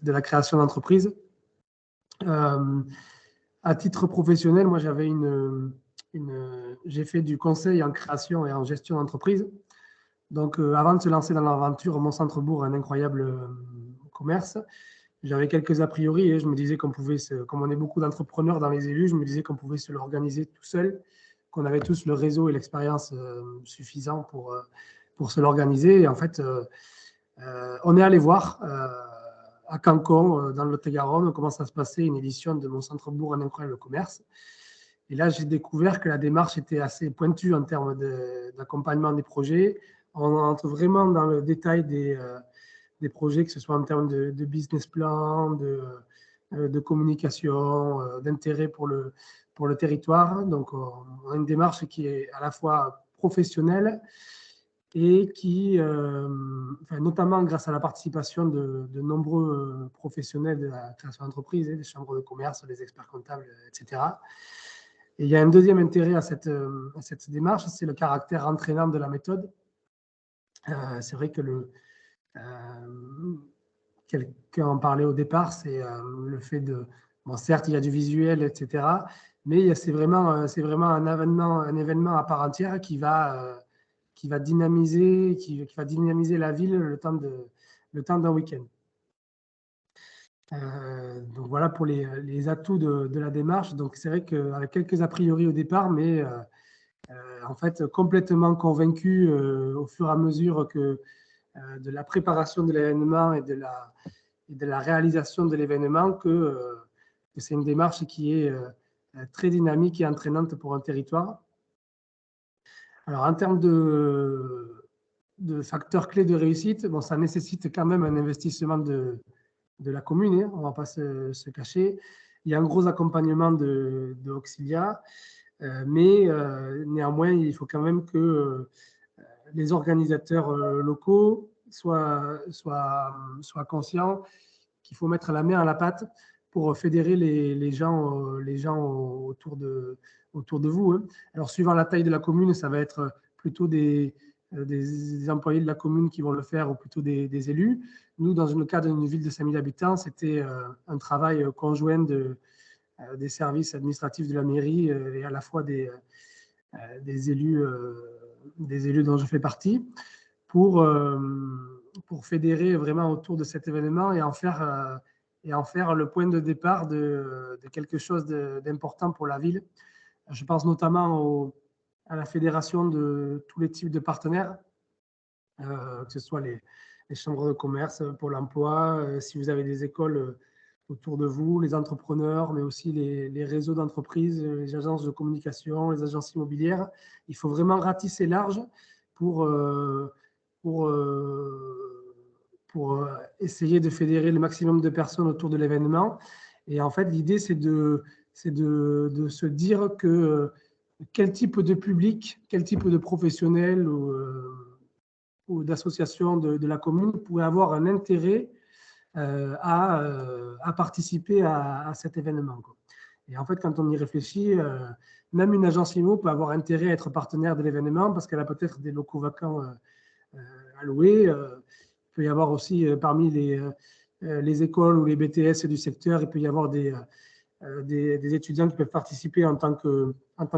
la création d'entreprise. À titre professionnel, moi j'ai fait du conseil en création et en gestion d'entreprise. Donc, avant de se lancer dans l'aventure, Mon Centre-Bourg, un incroyable commerce, j'avais quelques a priori et je me disais comme on est beaucoup d'entrepreneurs dans les élus, je me disais qu'on pouvait se l'organiser tout seul, qu'on avait tous le réseau et l'expérience suffisant pour se l'organiser. Et en fait, on est allé voir à Cancon, dans le Lot-et-Garonne, comment ça se passait une édition de Mon Centre-Bourg, un incroyable commerce. Et là, j'ai découvert que la démarche était assez pointue en termes d'accompagnement des projets. On entre vraiment dans le détail des projets, que ce soit en termes de business plan, de communication, d'intérêt pour le territoire. Donc, on a une démarche qui est à la fois professionnelle et qui, notamment grâce à la participation de nombreux professionnels de la création d'entreprise, des chambres de commerce, des experts comptables, etc. Et il y a un deuxième intérêt à cette démarche, c'est le caractère entraînant de la méthode. C'est vrai que quelqu'un en parlait au départ, c'est le fait de... Bon, certes, il y a du visuel, etc. Mais c'est vraiment un événement à part entière qui va dynamiser la ville le temps d'un week-end. Donc voilà pour les atouts de la démarche. Donc c'est vrai qu'avec quelques a priori au départ, mais en fait complètement convaincu au fur et à mesure que de la préparation de l'événement et de la réalisation de l'événement que c'est une démarche qui est très dynamique et entraînante pour un territoire. Alors en termes de facteurs clés de réussite, bon, ça nécessite quand même un investissement de la commune, hein, on ne va pas se cacher. Il y a un gros accompagnement de Auxilia, mais néanmoins, il faut quand même que les organisateurs locaux soient conscients qu'il faut mettre la main à la pâte pour fédérer les gens autour de vous. Hein. Alors, suivant la taille de la commune, ça va être plutôt des employés de la commune qui vont le faire ou plutôt des élus. Nous, dans le cadre d'une ville de 5000 habitants, c'était un travail conjoint des services administratifs de la mairie et à la fois des élus dont je fais partie pour fédérer vraiment autour de cet événement et en faire le point de départ de quelque chose d'important pour la ville. Je pense notamment à la fédération de tous les types de partenaires, que ce soit les chambres de commerce, Pôle emploi, si vous avez des écoles autour de vous, les entrepreneurs, mais aussi les réseaux d'entreprises, les agences de communication, les agences immobilières. Il faut vraiment ratisser large pour essayer de fédérer le maximum de personnes autour de l'événement. Et en fait, l'idée, c'est de se dire que quel type de public, quel type de professionnel ou d'association de la commune pourrait avoir un intérêt à participer à cet événement. Et en fait, quand on y réfléchit, même une agence IMO peut avoir intérêt à être partenaire de l'événement parce qu'elle a peut-être des locaux vacants à louer. Il peut y avoir aussi parmi les écoles ou les BTS du secteur, il peut y avoir des étudiants qui peuvent participer en tant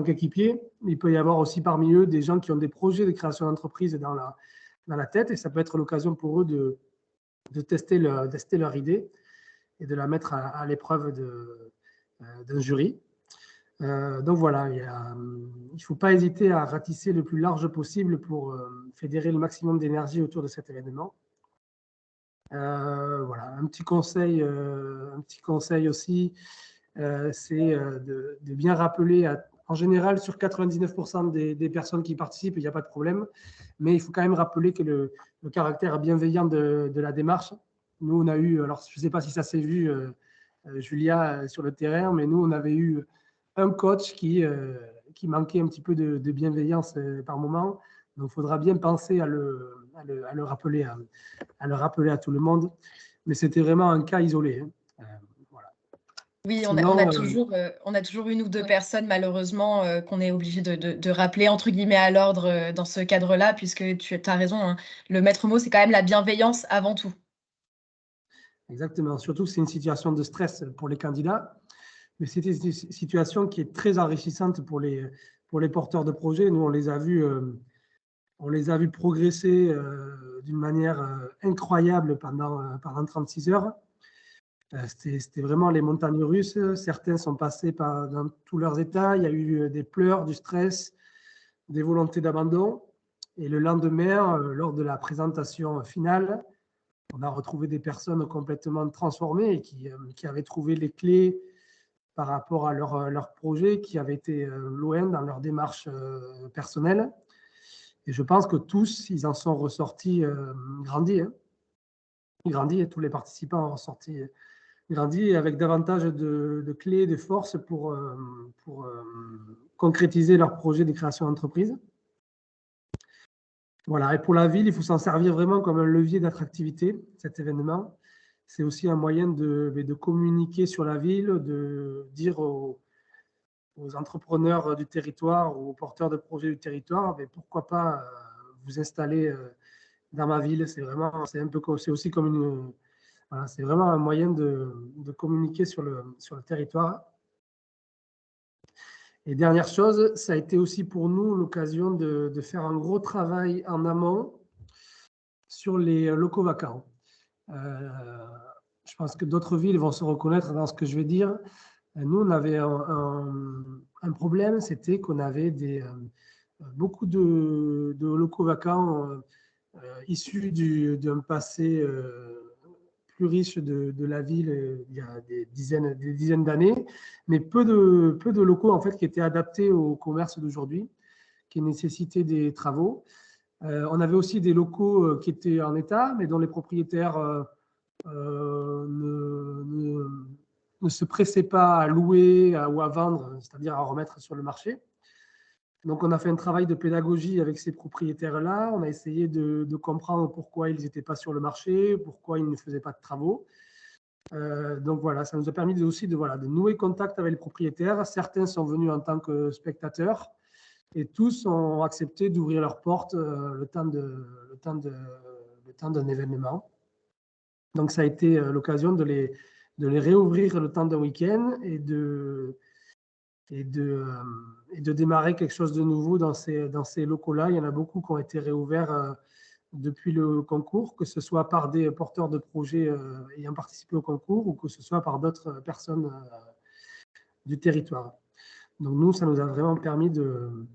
qu'équipiers. Il peut y avoir aussi parmi eux des gens qui ont des projets de création d'entreprise dans la tête et ça peut être l'occasion pour eux de tester leur idée et de la mettre à l'épreuve d'un jury. Donc voilà, il ne faut pas hésiter à ratisser le plus large possible pour fédérer le maximum d'énergie autour de cet événement. Voilà, un petit conseil aussi, c'est de bien rappeler, en général, sur 99% des personnes qui participent, il n'y a pas de problème, mais il faut quand même rappeler que le caractère bienveillant de la démarche. Nous, on a eu, alors je ne sais pas si ça s'est vu, Julia, sur le terrain, mais nous, on avait eu un coach qui manquait un petit peu de bienveillance par moment, Donc, il faudra bien penser à le rappeler à tout le monde. Mais c'était vraiment un cas isolé. Voilà. Oui, Sinon, on a toujours une ou deux personnes, malheureusement, qu'on est obligé de rappeler, entre guillemets, à l'ordre dans ce cadre-là, puisque tu as raison, hein, le maître mot, c'est quand même la bienveillance avant tout. exactement. Surtout que c'est une situation de stress pour les candidats. Mais c'était une situation qui est très enrichissante pour les porteurs de projets. Nous, on les a vus progresser d'une manière incroyable pendant 36 heures. C'était vraiment les montagnes russes. Certains sont passés dans tous leurs états. Il y a eu des pleurs, du stress, des volontés d'abandon. Et le lendemain, lors de la présentation finale, on a retrouvé des personnes complètement transformées et qui avaient trouvé les clés par rapport à leur projet, qui avaient été loin dans leur démarche personnelle. Et je pense que tous, ils en sont ressortis grandis. Grandis, et tous les participants ont ressorti grandis avec davantage de clés, de forces pour concrétiser leur projet de création d'entreprise. Voilà. Et pour la ville, il faut s'en servir vraiment comme un levier d'attractivité, cet événement. C'est aussi un moyen de communiquer sur la ville, de dire aux entrepreneurs du territoire, aux porteurs de projets du territoire, mais pourquoi pas vous installer dans ma ville. C'est aussi comme voilà, c'est vraiment un moyen de communiquer sur le territoire. Et dernière chose, ça a été aussi pour nous l'occasion de faire un gros travail en amont sur les locaux vacants. Je pense que d'autres villes vont se reconnaître dans ce que je vais dire. Nous, on avait un problème, c'était qu'on avait beaucoup de locaux vacants issus d'un passé plus riche de la ville il y a des dizaines d'années, mais peu de locaux en fait qui étaient adaptés au commerce d'aujourd'hui, qui nécessitaient des travaux. On avait aussi des locaux qui étaient en état, mais dont les propriétaires ne se pressaient pas à louer ou à vendre, c'est-à-dire à remettre sur le marché. Donc, on a fait un travail de pédagogie avec ces propriétaires-là. On a essayé de comprendre pourquoi ils n'étaient pas sur le marché, pourquoi ils ne faisaient pas de travaux. Donc, voilà, ça nous a permis aussi de nouer contact avec les propriétaires. Certains sont venus en tant que spectateurs et tous ont accepté d'ouvrir leurs portes le temps d'un événement. Donc, ça a été l'occasion de les réouvrir le temps d'un week-end et de démarrer quelque chose de nouveau dans ces locaux-là. Il y en a beaucoup qui ont été réouverts depuis le concours, que ce soit par des porteurs de projets ayant participé au concours ou que ce soit par d'autres personnes du territoire. Donc nous, ça nous a vraiment permis de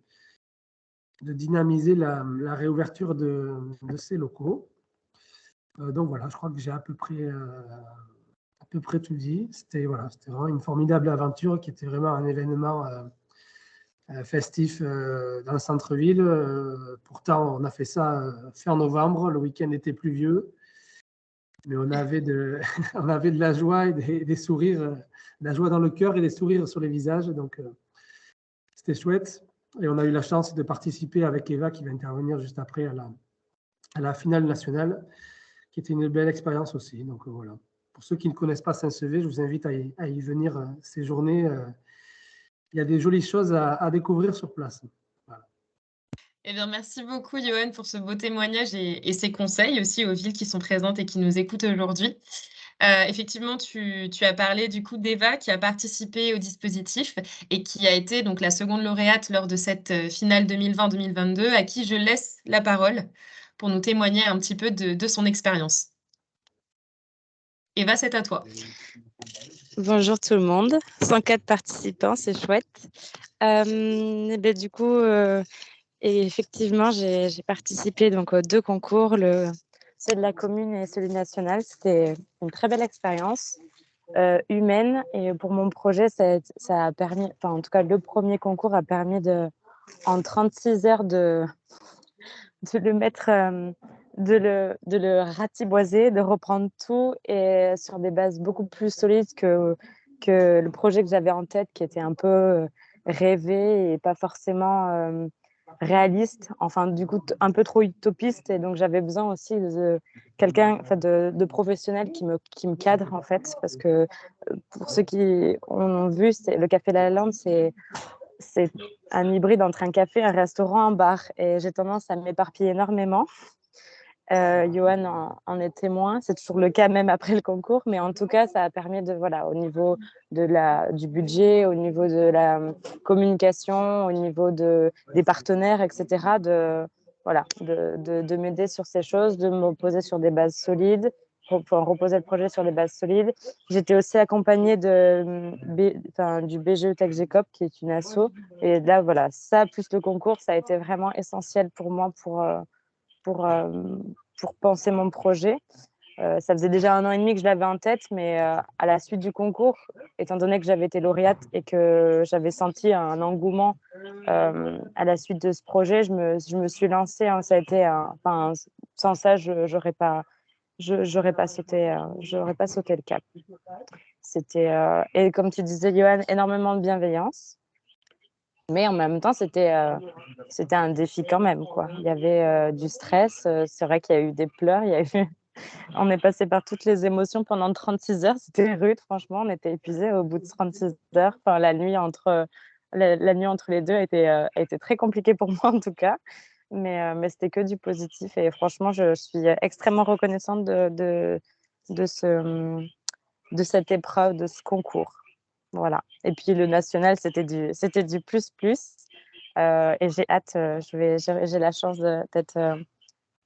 dynamiser la réouverture de ces locaux. Donc voilà, je crois que j'ai à peu près tout dit. C'était vraiment une formidable aventure qui était vraiment un événement festif dans le centre-ville. Pourtant, on a fait ça fin novembre, le week-end était pluvieux, mais on avait de la joie et des sourires, de la joie dans le cœur et des sourires sur les visages. Donc, c'était chouette. Et on a eu la chance de participer avec Eva, qui va intervenir juste après à la finale nationale, qui était une belle expérience aussi. Donc, voilà. Pour ceux qui ne connaissent pas Saint-Sevé, je vous invite à y venir ces journées. Il y a des jolies choses à découvrir sur place. Voilà. Eh bien, merci beaucoup, Johan, pour ce beau témoignage et ces conseils aussi aux villes qui sont présentes et qui nous écoutent aujourd'hui. Effectivement, tu as parlé du coup d'Eva qui a participé au dispositif et qui a été donc la seconde lauréate lors de cette finale 2020-2022, à qui je laisse la parole pour nous témoigner un petit peu de son expérience. Eva, c'est à toi. Bonjour tout le monde, 104 participants, c'est chouette. Du coup, et effectivement, j'ai participé donc aux deux concours, celui de la commune et celui national. C'était une très belle expérience humaine. Et pour mon projet, ça a permis, enfin en tout cas, le premier concours a permis en 36 heures de le mettre, de le ratiboiser, de reprendre tout et sur des bases beaucoup plus solides que le projet que j'avais en tête, qui était un peu rêvé et pas forcément réaliste, enfin du coup un peu trop utopiste, et donc j'avais besoin aussi de quelqu'un, enfin de professionnels qui me cadre en fait, parce que pour ceux qui ont vu, le Café La Lande, c'est un hybride entre un café, un restaurant, un bar, et j'ai tendance à m'éparpiller énormément. Johan en est témoin, c'est toujours le cas même après le concours, mais en tout cas, ça a permis de, voilà, au niveau du budget, au niveau de la communication, au niveau des partenaires, etc., de m'aider sur ces choses, de me reposer sur des bases solides, reposer le projet sur des bases solides. J'étais aussi accompagnée du BGE Tech GECOP, qui est une asso, et là, voilà, ça, plus le concours, ça a été vraiment essentiel pour moi pour, pour penser mon projet. Ça faisait déjà 1 an et demi que je l'avais en tête, mais à la suite du concours, étant donné que j'avais été lauréate et que j'avais senti un engouement à la suite de ce projet, je me suis lancée. Hein, ça a été, sans ça, j'aurais pas sauté le cap. Et comme tu disais, Johan, énormément de bienveillance. Mais en même temps, c'était un défi quand même, quoi. Il y avait du stress. C'est vrai qu'il y a eu des pleurs. On est passé par toutes les émotions pendant 36 heures. C'était rude, franchement. On était épuisés au bout de 36 heures. Enfin, la nuit entre les deux a été très compliquée pour moi, en tout cas. Mais c'était que du positif. Et franchement, je suis extrêmement reconnaissante de cette épreuve, de ce concours. Voilà. Et puis le national, c'était du plus. Et j'ai hâte, j'ai la chance d'être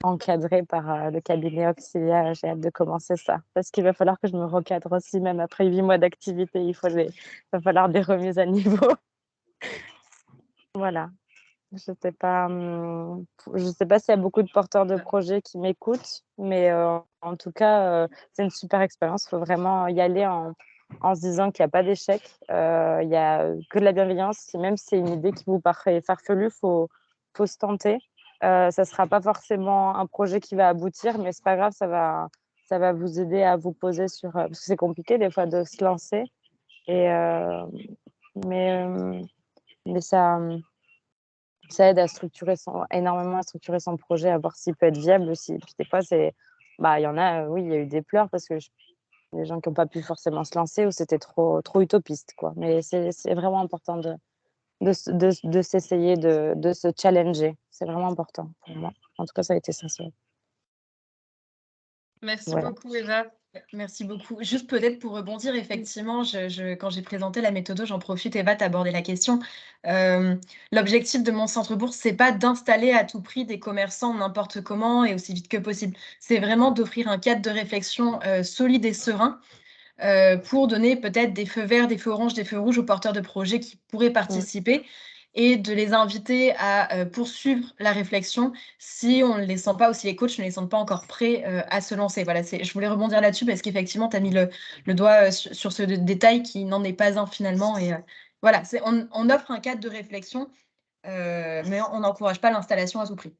encadrée par le cabinet Auxilia. J'ai hâte de commencer ça. Parce qu'il va falloir que je me recadre aussi, même après 8 mois d'activité. Il va falloir des remises à niveau. Voilà. Je sais pas s'il y a beaucoup de porteurs de projets qui m'écoutent, mais en tout cas, c'est une super expérience. Il faut vraiment y aller en se disant qu'il n'y a pas d'échec. Il n'y a que de la bienveillance. Même si c'est une idée qui vous paraît farfelue, faut se tenter. Ça ne sera pas forcément un projet qui va aboutir, mais ce n'est pas grave, ça va vous aider à vous poser sur... parce que c'est compliqué des fois de se lancer. Mais ça aide énormément à structurer son projet, à voir s'il peut être viable aussi. Puis des fois, il y en a, oui, il y a eu des pleurs parce que des gens qui n'ont pas pu forcément se lancer ou c'était trop utopiste, quoi. Mais c'est vraiment important de s'essayer, de se challenger. C'est vraiment important pour moi. En tout cas, ça a été essentiel. Merci beaucoup, Eva. Merci beaucoup. Juste peut-être pour rebondir, effectivement, quand j'ai présenté la méthode, j'en profite, Eva, tu as abordé la question. L'objectif de mon centre bourse, c'est pas d'installer à tout prix des commerçants n'importe comment et aussi vite que possible. C'est vraiment d'offrir un cadre de réflexion solide et serein pour donner peut-être des feux verts, des feux oranges, des feux rouges aux porteurs de projets qui pourraient participer et de les inviter à poursuivre la réflexion si on ne les sent pas, ou si les coachs ne les sentent pas encore prêts à se lancer. Voilà, je voulais rebondir là-dessus parce qu'effectivement, tu as mis le doigt sur ce détail qui n'en est pas un finalement. Et voilà, on offre un cadre de réflexion, mais on n'encourage pas l'installation à tout prix.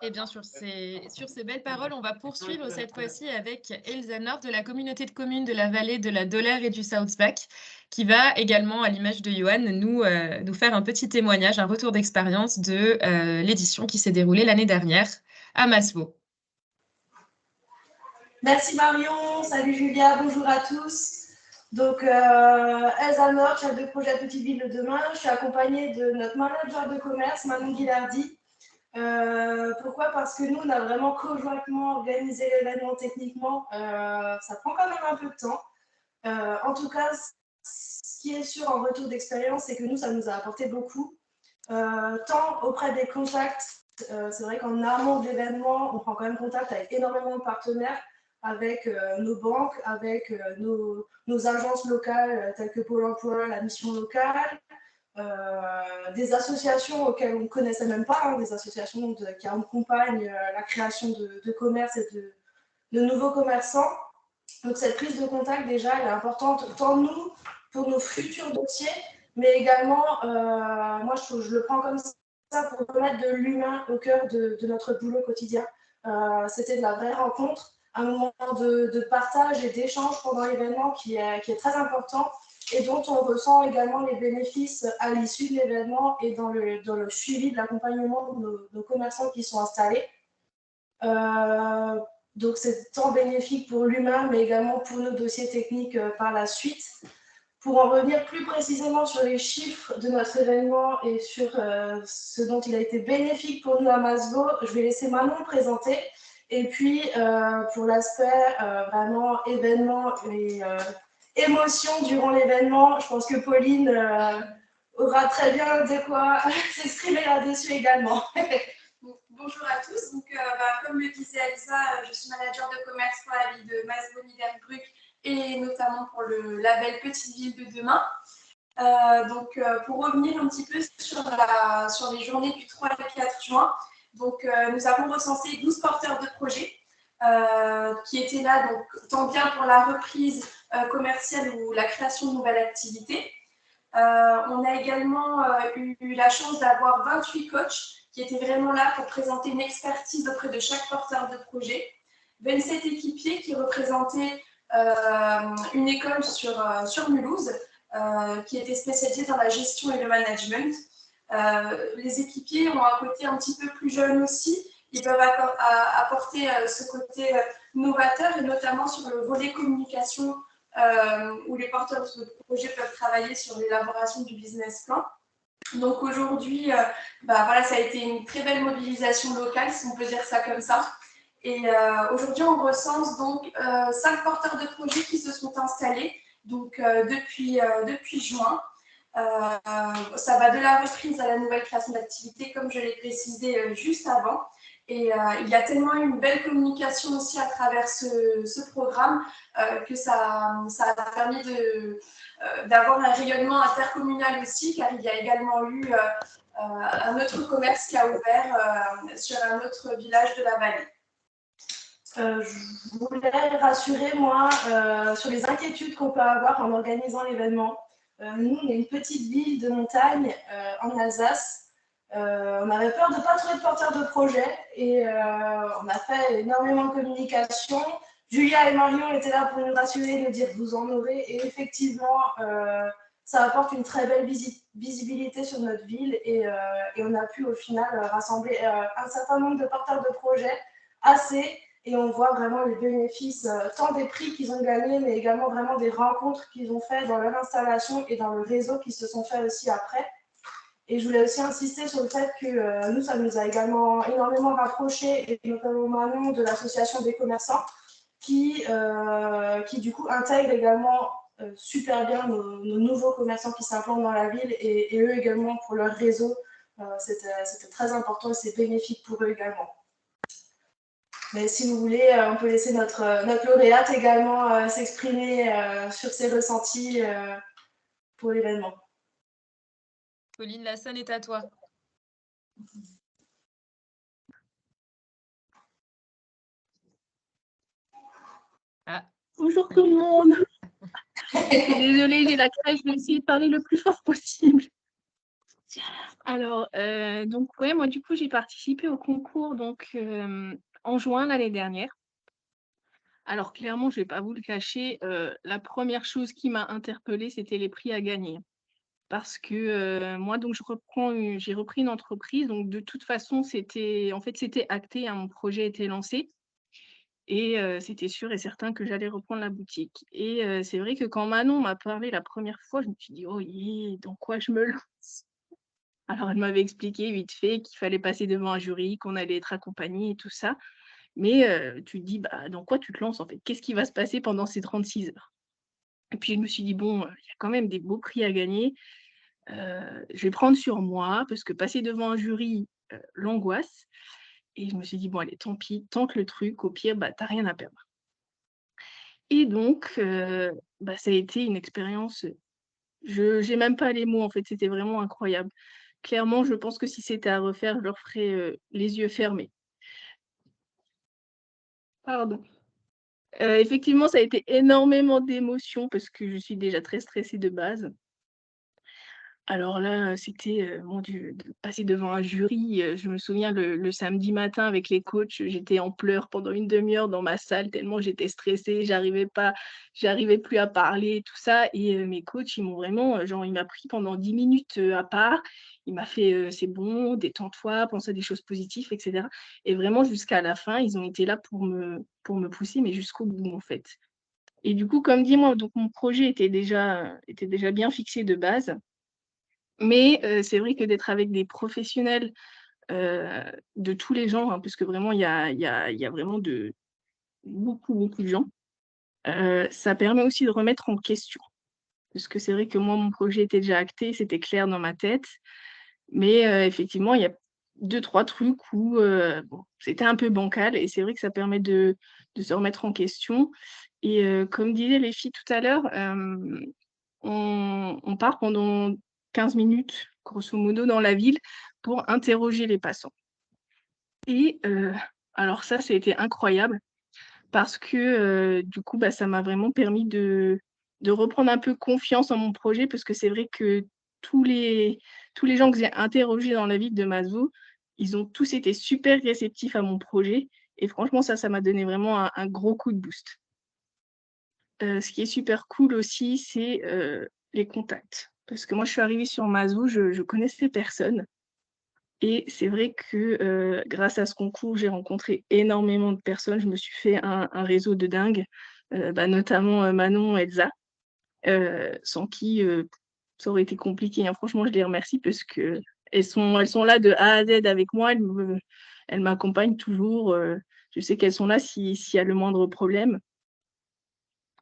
Et bien sûr, sur ces belles paroles, on va poursuivre cette fois-ci avec Elsa Nord de la communauté de communes de la vallée de la Dollère et du Southback, qui va également, à l'image de Johan, nous faire un petit témoignage, un retour d'expérience de l'édition qui s'est déroulée l'année dernière à Masvaux. Merci Marion, salut Julia, bonjour à tous. Donc, Elsa Nord, chef de projet Petite Ville de demain. Je suis accompagnée de notre manager de commerce, Manon Guilardi. Pourquoi? Parce que nous, on a vraiment conjointement organisé l'événement techniquement. Ça prend quand même un peu de temps. En tout cas, ce qui est sûr en retour d'expérience, c'est que nous, ça nous a apporté beaucoup. Tant auprès des contacts, c'est vrai qu'en amont de l'événement, on prend quand même contact avec énormément de partenaires, avec nos banques, avec nos agences locales telles que Pôle emploi, la mission locale, des associations auxquelles on ne connaissait même pas, des associations qui accompagnent la création de commerces et de nouveaux commerçants. Donc cette prise de contact déjà elle est importante tant nous pour nos futurs dossiers, mais également moi je le prends comme ça pour remettre de l'humain au cœur de notre boulot quotidien. C'était de la vraie rencontre, un moment de partage et d'échange pendant l'événement qui est très important. et dont on ressent également les bénéfices à l'issue de l'événement et dans le suivi de l'accompagnement de nos commerçants qui sont installés. Donc c'est tant bénéfique pour l'humain, mais également pour nos dossiers techniques par la suite. Pour en revenir plus précisément sur les chiffres de notre événement et sur ce dont il a été bénéfique pour nous à Masbo, je vais laisser Manon présenter. Et puis, pour l'aspect vraiment événement et émotion durant l'événement, je pense que Pauline aura très bien de quoi s'exprimer là-dessus également. Bonjour à tous. Donc, comme le disait Elsa, je suis manager de commerce pour la ville de Masbo-Niederbrück et notamment pour le label Petite Ville de demain. Pour revenir un petit peu sur les journées du 3 et 4 juin, donc, nous avons recensé 12 porteurs de projets qui étaient là, donc, tant bien pour la reprise commerciale ou la création de nouvelles activités. On a également eu la chance d'avoir 28 coachs qui étaient vraiment là pour présenter une expertise auprès de chaque porteur de projet, 27 équipiers qui représentaient une école sur Mulhouse qui était spécialisée dans la gestion et le management. Les équipiers ont un côté un petit peu plus jeune aussi. Ils peuvent apporter ce côté novateur et notamment sur le volet communication où les porteurs de projet peuvent travailler sur l'élaboration du business plan. Donc aujourd'hui, voilà, ça a été une très belle mobilisation locale, si on peut dire ça comme ça. Et aujourd'hui, on recense donc 5 porteurs de projets qui se sont installés donc, depuis juin. Ça va de la reprise à la nouvelle création d'activité, comme je l'ai précisé juste avant. Et il y a tellement une belle communication aussi à travers ce programme que ça a permis d'avoir un rayonnement intercommunal aussi, car il y a également eu un autre commerce qui a ouvert sur un autre village de la vallée. Je voulais rassurer, moi, sur les inquiétudes qu'on peut avoir en organisant l'événement. Nous, on est une petite ville de montagne en Alsace. On avait peur de ne pas trouver de porteur de projet et on a fait énormément de communication. Julia et Marion étaient là pour nous rassurer, nous dire vous en aurez. Et effectivement, ça apporte une très belle visibilité sur notre ville et on a pu au final rassembler un certain nombre de porteurs de projets assez. Et on voit vraiment les bénéfices, tant des prix qu'ils ont gagnés, mais également vraiment des rencontres qu'ils ont faites dans leur installation et dans le réseau qui se sont faits aussi après. Et je voulais aussi insister sur le fait que nous, ça nous a également énormément rapprochés, et notamment Manon de l'association des commerçants, qui du coup intègre également super bien nos nouveaux commerçants qui s'implantent dans la ville et eux également pour leur réseau. C'était très important et c'est bénéfique pour eux également. Mais si vous voulez, on peut laisser notre lauréate également s'exprimer sur ses ressentis pour l'événement. Pauline, la scène est à toi. Ah. Bonjour tout le monde. Désolée, j'ai la crèche, je vais essayer de parler le plus fort possible. Alors, donc ouais, moi du coup, j'ai participé au concours donc, en juin l'année dernière. Alors clairement, je ne vais pas vous le cacher, la première chose qui m'a interpellée, c'était les prix à gagner. Parce que moi, donc, j'ai repris une entreprise, donc de toute façon, c'était acté, hein, mon projet était lancé et c'était sûr et certain que j'allais reprendre la boutique. Et c'est vrai que quand Manon m'a parlé la première fois, je me suis dit: «Oh dans quoi je me lance?» Alors elle m'avait expliqué vite fait qu'il fallait passer devant un jury, qu'on allait être accompagné et tout ça. Mais tu te dis: «Bah, dans quoi tu te lances, en fait? Qu'est-ce qui va se passer pendant ces 36 heures?» Et puis je me suis dit: «Bon, il y a quand même des beaux prix à gagner. Je vais prendre sur moi parce que passer devant un jury, l'angoisse». Et je me suis dit: «Bon allez, tant pis, tente le truc, au pire, bah, tu rien à perdre». Et donc ça a été une expérience, j'ai même pas les mots, en fait, c'était vraiment incroyable. Clairement, je pense que si c'était à refaire, je le referais, les yeux fermés. Pardon. Effectivement, ça a été énormément d'émotions parce que je suis déjà très stressée de base. Alors là, c'était, mon Dieu, de passer devant un jury, je me souviens le samedi matin avec les coachs, j'étais en pleurs pendant une demi-heure dans ma salle tellement j'étais stressée, j'arrivais plus à parler, tout ça et mes coachs, ils m'ont vraiment, genre, il m'a pris pendant 10 minutes, à part. Il m'a fait: «C'est bon, détends-toi, pense à des choses positives» et cetera et vraiment jusqu'à la fin, ils ont été là pour me pousser, mais jusqu'au bout, en fait et du coup, comme dit, moi, donc mon projet était déjà bien fixé de base. Mais c'est vrai que d'être avec des professionnels, heu, de tous les genres, hein, parce que vraiment il y a vraiment de beaucoup, beaucoup de gens, ça permet aussi de remettre en question. Parce que c'est vrai que moi, mon projet était déjà acté, c'était clair dans ma tête, mais effectivement, il y a deux trois trucs où, bon, c'était un peu bancal et c'est vrai que ça permet de se remettre en question et comme disaient les filles tout à l'heure, on part pendant 15 minutes, grosso modo, dans la ville pour interroger les passants et alors ça a été incroyable parce que, du coup, bah, ça m'a vraiment permis de reprendre un peu confiance en mon projet parce que c'est vrai que tous les tous les gens que j'ai interrogés dans la ville de Masevaux, ils ont tous été super réceptifs à mon projet et franchement ça m'a donné vraiment un gros coup de boost. Ce qui est super cool aussi, c'est, les contacts. Parce que moi, je suis arrivée sur Masou, je connaissais personne et c'est vrai que, grâce à ce concours, j'ai rencontré énormément de personnes. Je me suis fait un réseau de dingue, bah, notamment, Manon, Elsa, sans qui, ça aurait été compliqué, hein. Franchement, je les remercie parce qu'elles sont là de A à Z avec moi. Elles m'accompagnent toujours, je sais qu'elles sont là s'il y a le moindre problème.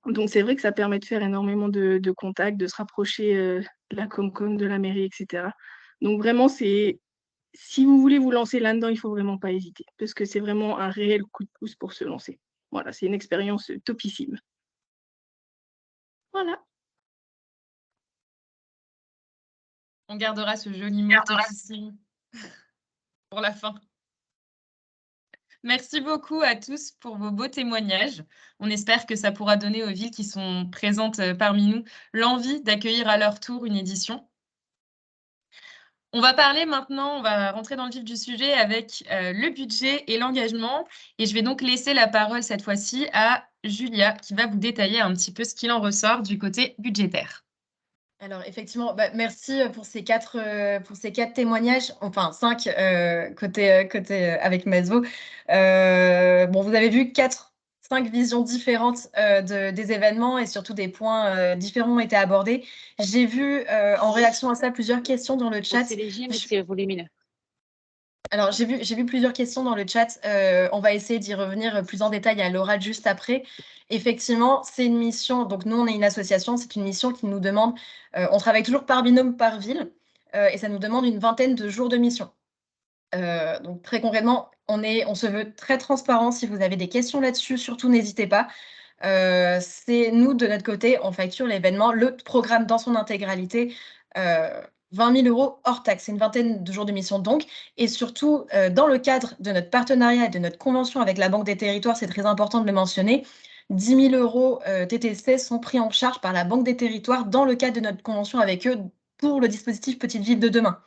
Donc c'est vrai que ça permet de faire énormément de contacts, de se rapprocher, de la Comcom, de la mairie et cetera. Donc vraiment c'est si vous voulez vous lancer là-dedans, il faut vraiment pas hésiter parce que c'est vraiment un réel coup de pouce pour se lancer. Voilà, c'est une expérience, topissime. Voilà. On gardera ce joli mot topissime pour la fin. Merci beaucoup à tous pour vos beaux témoignages. On espère que ça pourra donner aux villes qui sont présentes parmi nous l'envie d'accueillir à leur tour une édition. On va parler maintenant, on va rentrer dans le vif du sujet avec le budget et l'engagement. Et je vais donc laisser la parole cette fois-ci à Julia qui va vous détailler un petit peu ce qu'il en ressort du côté budgétaire. Alors effectivement, bah, merci pour ces quatre témoignages, enfin 5 côté avec Masvo. Bon, vous avez vu 5 visions différentes des événements et surtout des points différents ont été abordés. J'ai vu en réaction à ça plusieurs questions dans le chat. C'est léger, mais c'est volumineux. Alors, j'ai vu plusieurs questions dans le chat. On va essayer d'y revenir plus en détail à l'oral juste après. Effectivement, c'est une mission. Donc, nous, on est une association. C'est une mission qui nous demande. On travaille toujours par binôme, par ville. Et ça nous demande une vingtaine de jours de mission. Donc, très concrètement, on se veut très transparent. Si vous avez des questions là-dessus, surtout n'hésitez pas. C'est nous, de notre côté, on facture l'événement, le programme dans son intégralité. 20 000 € hors taxe, c'est une vingtaine de jours de mission donc. Et surtout, dans le cadre de notre partenariat et de notre convention avec la Banque des Territoires, c'est très important de le mentionner, 10 000 € TTC sont pris en charge par la Banque des Territoires dans le cadre de notre convention avec eux pour le dispositif Petite Ville de demain.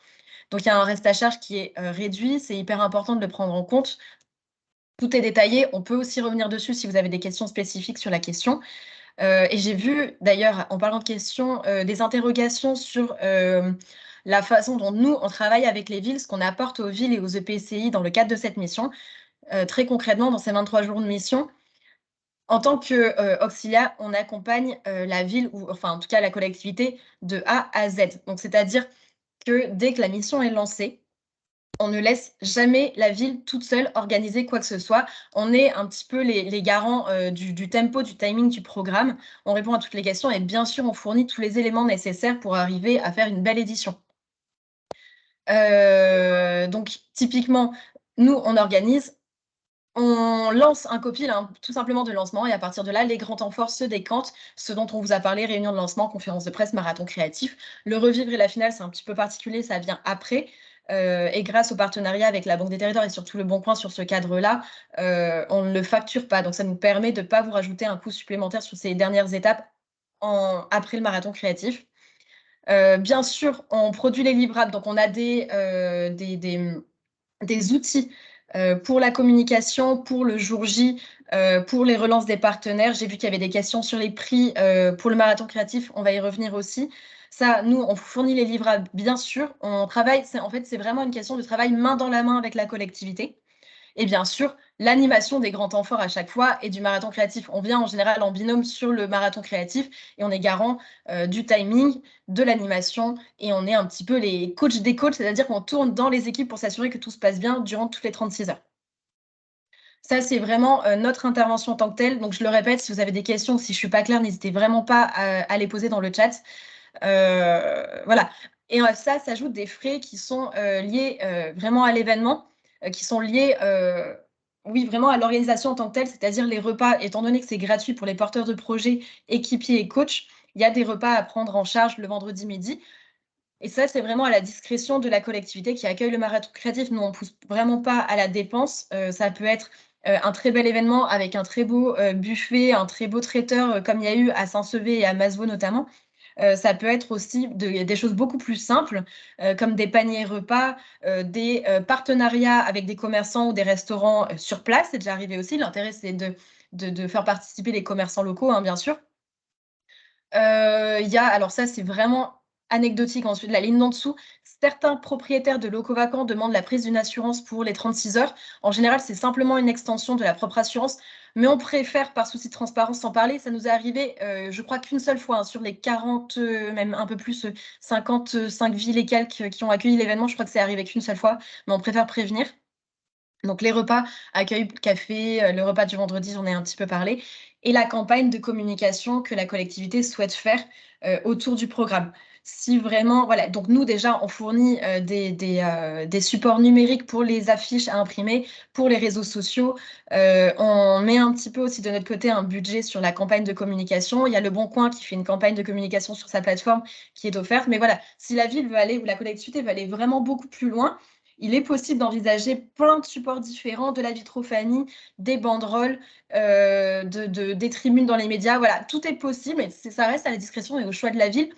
Donc il y a un reste à charge qui est réduit, c'est hyper important de le prendre en compte. Tout est détaillé, on peut aussi revenir dessus si vous avez des questions spécifiques sur la question. Et j'ai vu d'ailleurs, en parlant de questions, des interrogations sur la façon dont nous, on travaille avec les villes, ce qu'on apporte aux villes et aux EPCI dans le cadre de cette mission. Très concrètement, dans ces 23 jours de mission, en tant qu'Auxilia, on accompagne la ville, ou enfin en tout cas la collectivité, de A à Z. Donc c'est-à-dire que dès que la mission est lancée, on ne laisse jamais la ville toute seule organiser quoi que ce soit. On est un petit peu les garants du tempo, du timing du programme. On répond à toutes les questions et bien sûr, on fournit tous les éléments nécessaires pour arriver à faire une belle édition. Donc, typiquement, nous, on organise, on lance un copil, hein, tout simplement de lancement, et à partir de là, les grands temps forts se décantent, ce dont on vous a parlé, réunion de lancement, conférence de presse, marathon créatif. Le revivre et la finale, c'est un petit peu particulier, ça vient après. Et grâce au partenariat avec la Banque des Territoires et surtout le Bon Coin sur ce cadre-là, on ne le facture pas. Donc ça nous permet de ne pas vous rajouter un coût supplémentaire sur ces dernières étapes après le marathon créatif. Bien sûr, on produit les livrables, donc on a des outils pour la communication, pour le jour J, pour les relances des partenaires. J'ai vu qu'il y avait des questions sur les prix pour le marathon créatif, on va y revenir aussi. Ça, nous, on fournit les livrables, bien sûr. On travaille, en fait, c'est vraiment une question de travail main dans la main avec la collectivité. Et bien sûr, l'animation des grands temps forts à chaque fois et du marathon créatif. On vient en général en binôme sur le marathon créatif et on est garant du timing, de l'animation et on est un petit peu les coachs des coachs, c'est-à-dire qu'on tourne dans les équipes pour s'assurer que tout se passe bien durant toutes les 36 heures. Ça, c'est vraiment notre intervention en tant que telle. Donc, je le répète, si vous avez des questions, si je ne suis pas claire, n'hésitez vraiment pas à les poser dans le chat. Voilà. Et ça s'ajoute des frais qui sont liés vraiment à l'événement, qui sont liés, oui, vraiment à l'organisation en tant que telle, c'est-à-dire les repas, étant donné que c'est gratuit pour les porteurs de projets, équipiers et coachs, il y a des repas à prendre en charge le vendredi midi. Et ça, c'est vraiment à la discrétion de la collectivité qui accueille le marathon créatif. Nous, on ne pousse vraiment pas à la dépense. Ça peut être un très bel événement avec un très beau buffet, un très beau traiteur, comme il y a eu à Saint-Sevé et à Masevaux notamment. Ça peut être aussi des choses beaucoup plus simples, comme des paniers repas, des partenariats avec des commerçants ou des restaurants sur place. C'est déjà arrivé aussi. L'intérêt, c'est de faire participer les commerçants locaux, hein, bien sûr. Il y a, alors ça, c'est vraiment anecdotique, ensuite, la ligne d'en dessous. Certains propriétaires de locaux vacants demandent la prise d'une assurance pour les 36 heures. En général, c'est simplement une extension de la propre assurance, mais on préfère, par souci de transparence, en parler. Ça nous est arrivé, je crois qu'une seule fois, hein, sur les 40, même un peu plus, 55 villes et quelques qui ont accueilli l'événement. Je crois que c'est arrivé qu'une seule fois, mais on préfère prévenir. Donc les repas, accueil, café, le repas du vendredi, j'en ai un petit peu parlé, et la campagne de communication que la collectivité souhaite faire autour du programme. Si vraiment, voilà, donc nous déjà, on fournit des supports numériques pour les affiches à imprimer, pour les réseaux sociaux. On met un petit peu aussi de notre côté un budget sur la campagne de communication. Il y a Le Bon Coin qui fait une campagne de communication sur sa plateforme qui est offerte. Mais voilà, si la ville veut aller ou la collectivité veut aller vraiment beaucoup plus loin, il est possible d'envisager plein de supports différents, de la vitrophanie, des banderoles, des tribunes dans les médias. Voilà, tout est possible, mais ça reste à la discrétion et au choix de la ville.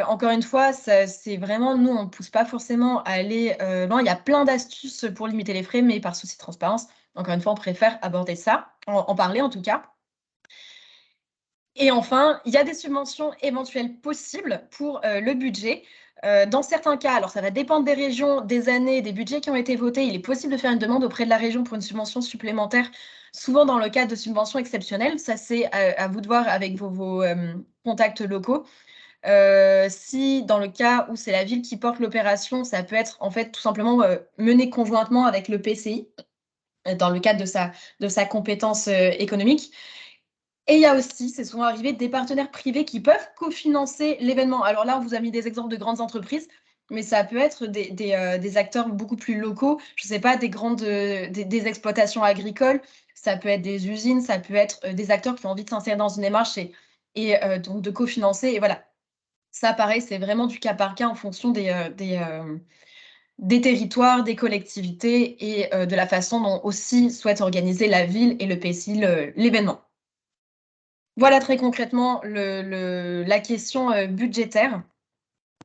Encore une fois, c'est vraiment, nous, on ne pousse pas forcément à aller loin. Il y a plein d'astuces pour limiter les frais, mais par souci de transparence, encore une fois, on préfère aborder ça, en parler en tout cas. Et enfin, il y a des subventions éventuelles possibles pour le budget. Dans certains cas, alors ça va dépendre des régions, des années, des budgets qui ont été votés, il est possible de faire une demande auprès de la région pour une subvention supplémentaire, souvent dans le cadre de subventions exceptionnelles. Ça, c'est à vous de voir avec vos contacts locaux. Si dans le cas où c'est la ville qui porte l'opération, ça peut être en fait tout simplement mené conjointement avec le PCI, dans le cadre de sa compétence économique. Et il y a aussi, c'est souvent arrivé, des partenaires privés qui peuvent cofinancer l'événement. Alors là, on vous a mis des exemples de grandes entreprises, mais ça peut être des acteurs beaucoup plus locaux, je ne sais pas, des exploitations agricoles, ça peut être des usines, ça peut être des acteurs qui ont envie de s'insérer dans une démarche et donc de cofinancer. Et voilà, ça, pareil, c'est vraiment du cas par cas en fonction des territoires, des collectivités et de la façon dont aussi souhaite organiser la ville et le PSI l'événement. Voilà très concrètement la question budgétaire.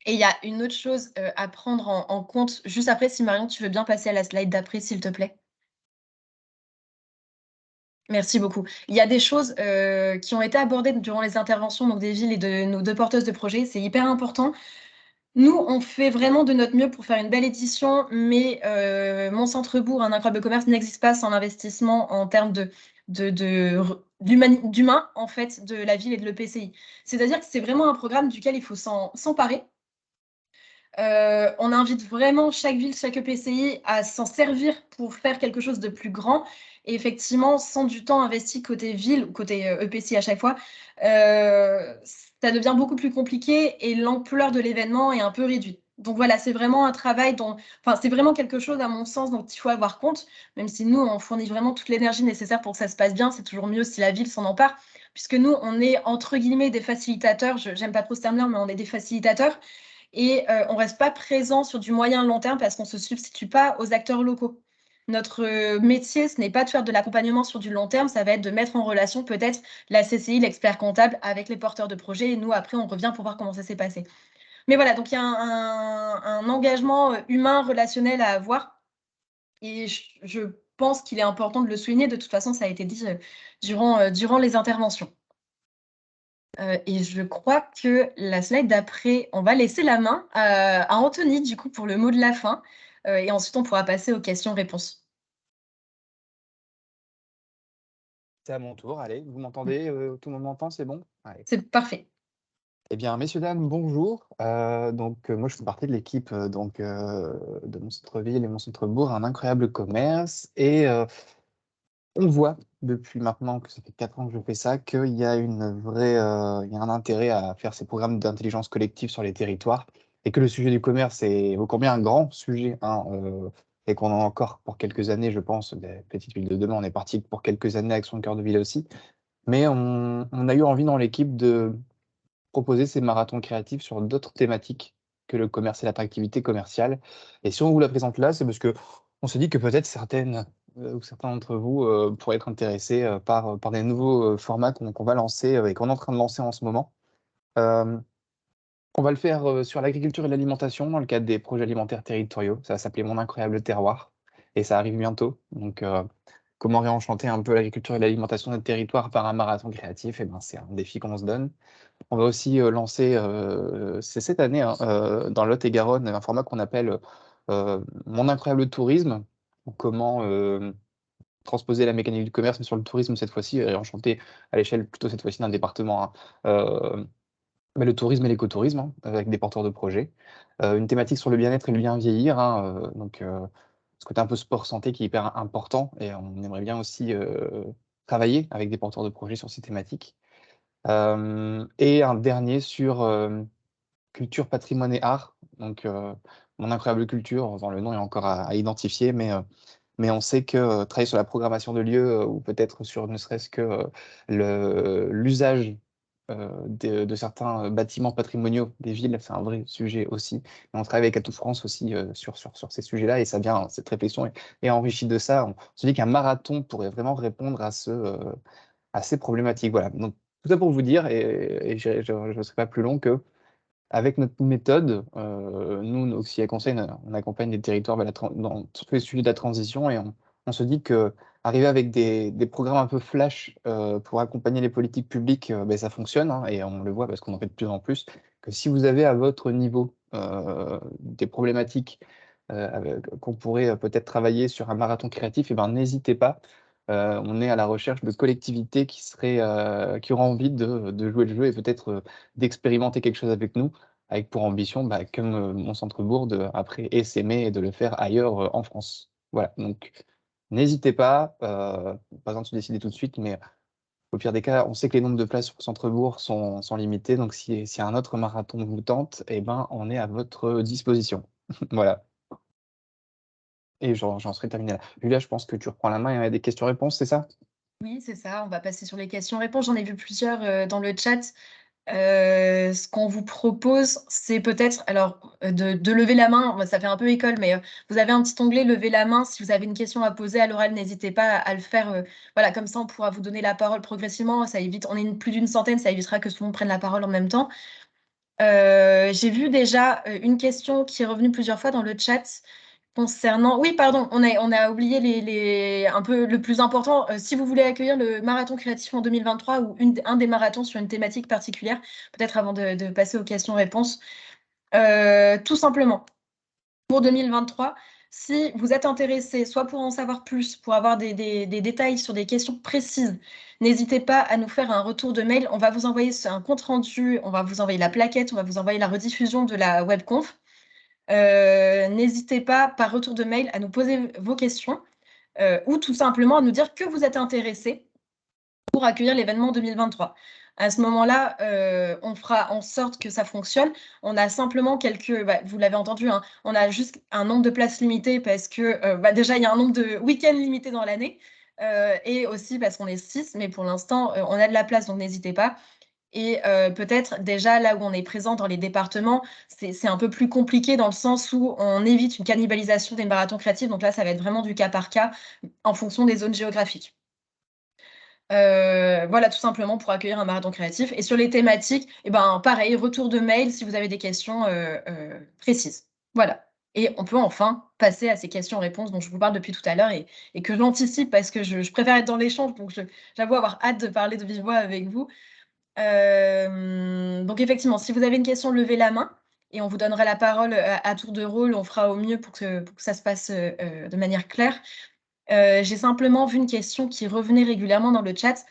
Et il y a une autre chose à prendre en compte juste après, si Marion, tu veux bien passer à la slide d'après, s'il te plaît. Merci beaucoup. Il y a des choses qui ont été abordées durant les interventions donc, des villes et de nos 2 porteuses de projets. C'est hyper important. Nous, on fait vraiment de notre mieux pour faire une belle édition, mais Mon Centre-Bourg, un incroyable commerce, n'existe pas sans investissement en termes d'humain, en fait, de la ville et de l'EPCI. C'est-à-dire que c'est vraiment un programme duquel il faut s'emparer. On invite vraiment chaque ville, chaque EPCI à s'en servir pour faire quelque chose de plus grand. Et effectivement, sans du temps investi côté ville ou côté EPCI à chaque fois, ça devient beaucoup plus compliqué et l'ampleur de l'événement est un peu réduite. Donc voilà, c'est vraiment un travail c'est vraiment quelque chose, à mon sens, dont il faut avoir compte, même si nous, on fournit vraiment toute l'énergie nécessaire pour que ça se passe bien. C'est toujours mieux si la ville s'en empare, puisque nous, on est, entre guillemets, des facilitateurs. J'aime pas trop ce terme-là, mais on est des facilitateurs. Et on ne reste pas présent sur du moyen long terme parce qu'on ne se substitue pas aux acteurs locaux. Notre métier, ce n'est pas de faire de l'accompagnement sur du long terme, ça va être de mettre en relation peut-être la CCI, l'expert comptable, avec les porteurs de projets. Et nous, après, on revient pour voir comment ça s'est passé. Mais voilà, donc il y a un engagement humain, relationnel à avoir. Et je pense qu'il est important de le souligner. De toute façon, ça a été dit durant les interventions. Et je crois que la slide d'après, on va laisser la main à Anthony, du coup, pour le mot de la fin. Et ensuite, on pourra passer aux questions-réponses. C'est à mon tour, allez, vous m'entendez, tout le monde m'entend, c'est bon? Allez. C'est parfait. Eh bien, messieurs, dames, bonjour. Moi, je fais partie de l'équipe de mon centre-ville et mon centre-bourg, un incroyable commerce. Et on voit depuis maintenant que ça fait 4 ans que je fais ça, qu'il y a il y a un intérêt à faire ces programmes d'intelligence collective sur les territoires et que le sujet du commerce est ô combien un grand sujet, hein, et qu'on en a encore pour quelques années, je pense. Des petites villes de demain, on est parti pour quelques années avec son cœur de ville aussi. Mais on a eu envie dans l'équipe de proposer ces marathons créatifs sur d'autres thématiques que le commerce et l'attractivité commerciale. Et si on vous la présente là, c'est parce que on se dit que peut-être certaines ou certains d'entre vous pourraient être intéressés par des nouveaux formats qu'on va lancer et qu'on est en train de lancer en ce moment. On va le faire sur l'agriculture et l'alimentation dans le cadre des projets alimentaires territoriaux. Ça va s'appeler Mon incroyable terroir et ça arrive bientôt. Donc, comment réenchanter un peu l'agriculture et l'alimentation des territoires par un marathon créatif? Eh ben, c'est un défi qu'on se donne. On va aussi lancer, c'est cette année, hein, dans le Lot-et-Garonne, un format qu'on appelle Mon incroyable tourisme. Comment transposer la mécanique du commerce, mais sur le tourisme cette fois-ci, et enchanter à l'échelle plutôt cette fois-ci d'un département, hein, le tourisme et l'écotourisme, hein, avec des porteurs de projets. Une thématique sur le bien-être et le bien vieillir, hein, ce côté un peu sport santé qui est hyper important, et on aimerait bien aussi travailler avec des porteurs de projets sur ces thématiques. Et un dernier sur culture, patrimoine et art. Donc, Mon incroyable culture, enfin, le nom est encore à identifier, mais on sait que travailler sur la programmation de lieux ou peut-être sur ne serait-ce que l'usage de certains bâtiments patrimoniaux des villes, c'est un vrai sujet aussi. Et on travaille avec Atout France aussi sur ces sujets-là, et ça vient, cette réflexion est enrichie de ça. On se dit qu'un marathon pourrait vraiment répondre à ces problématiques. Voilà. Donc, tout ça pour vous dire, et je ne serai pas plus long, que avec notre méthode, nous, Oxia Conseil, on accompagne les territoires dans tous les sujets de la transition, et on se dit que arriver avec des programmes un peu flash pour accompagner les politiques publiques, ben, ça fonctionne, hein, et on le voit parce qu'on en fait de plus en plus, que si vous avez à votre niveau des problématiques qu'on pourrait peut-être travailler sur un marathon créatif, et ben, n'hésitez pas. On est à la recherche de collectivités qui auront envie de jouer le jeu et peut-être d'expérimenter quelque chose avec nous, avec pour ambition, bah, comme mon centre-bourg, après essaimer et de le faire ailleurs en France. Voilà, donc n'hésitez pas, pas besoin de se décider tout de suite, mais au pire des cas, on sait que les nombres de places sur le centre-bourg sont limités, donc si un autre marathon vous tente, eh ben, on est à votre disposition. Voilà. Et j'en serais terminé là. Julia, je pense que tu reprends la main, il y a des questions-réponses, c'est ça? Oui, c'est ça. On va passer sur les questions-réponses. J'en ai vu plusieurs dans le chat. Ce qu'on vous propose, c'est peut-être de lever la main. Ça fait un peu école, mais vous avez un petit onglet lever la main. Si vous avez une question à poser à l'oral, n'hésitez pas à le faire. Voilà, comme ça, on pourra vous donner la parole progressivement. Ça évite, on est plus d'une centaine, ça évitera que tout le monde prenne la parole en même temps. J'ai vu déjà une question qui est revenue plusieurs fois dans le chat concernant... Oui, pardon, on a oublié un peu le plus important. Si vous voulez accueillir le marathon créatif en 2023 ou un des marathons sur une thématique particulière, peut-être avant de passer aux questions-réponses, tout simplement, pour 2023, si vous êtes intéressé, soit pour en savoir plus, pour avoir des détails sur des questions précises, n'hésitez pas à nous faire un retour de mail. On va vous envoyer un compte-rendu, on va vous envoyer la plaquette, on va vous envoyer la rediffusion de la webconf. N'hésitez pas, par retour de mail, à nous poser vos questions ou tout simplement à nous dire que vous êtes intéressé pour accueillir l'événement 2023. À ce moment-là, on fera en sorte que ça fonctionne. On a simplement vous l'avez entendu, hein, on a juste un nombre de places limitées parce que déjà, il y a un nombre de week-ends limités dans l'année et aussi parce qu'on est 6, mais pour l'instant, on a de la place, donc n'hésitez pas. Et peut-être déjà là où on est présent dans les départements, c'est un peu plus compliqué dans le sens où on évite une cannibalisation des marathons créatifs. Donc là, ça va être vraiment du cas par cas en fonction des zones géographiques. Voilà, tout simplement pour accueillir un marathon créatif. Et sur les thématiques, pareil, retour de mail si vous avez des questions précises. Voilà. Et on peut enfin passer à ces questions-réponses dont je vous parle depuis tout à l'heure et que j'anticipe parce que je préfère être dans l'échange, donc j'avoue avoir hâte de parler de vive voix avec vous. Donc effectivement, si vous avez une question, levez la main et on vous donnera la parole à tour de rôle. On fera au mieux pour que ça se passe de manière claire. J'ai simplement vu une question qui revenait régulièrement dans le chat.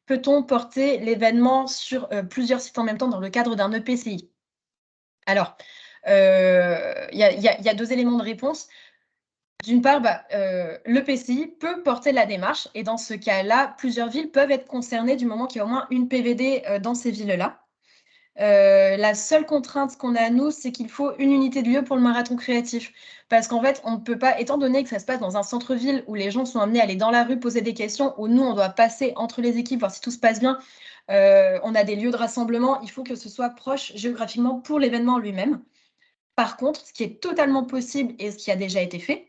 Peut-on porter l'événement sur plusieurs sites en même temps dans le cadre d'un EPCI? Alors, il y a 2 éléments de réponse. D'une part, l'EPCI peut porter la démarche et dans ce cas-là, plusieurs villes peuvent être concernées du moment qu'il y a au moins une PVD dans ces villes-là. La seule contrainte qu'on a, nous, c'est qu'il faut une unité de lieu pour le marathon créatif. Parce qu'en fait, on ne peut pas, étant donné que ça se passe dans un centre-ville où les gens sont amenés à aller dans la rue poser des questions, où nous, on doit passer entre les équipes, voir si tout se passe bien, on a des lieux de rassemblement, il faut que ce soit proche géographiquement pour l'événement lui-même. Par contre, ce qui est totalement possible et ce qui a déjà été fait,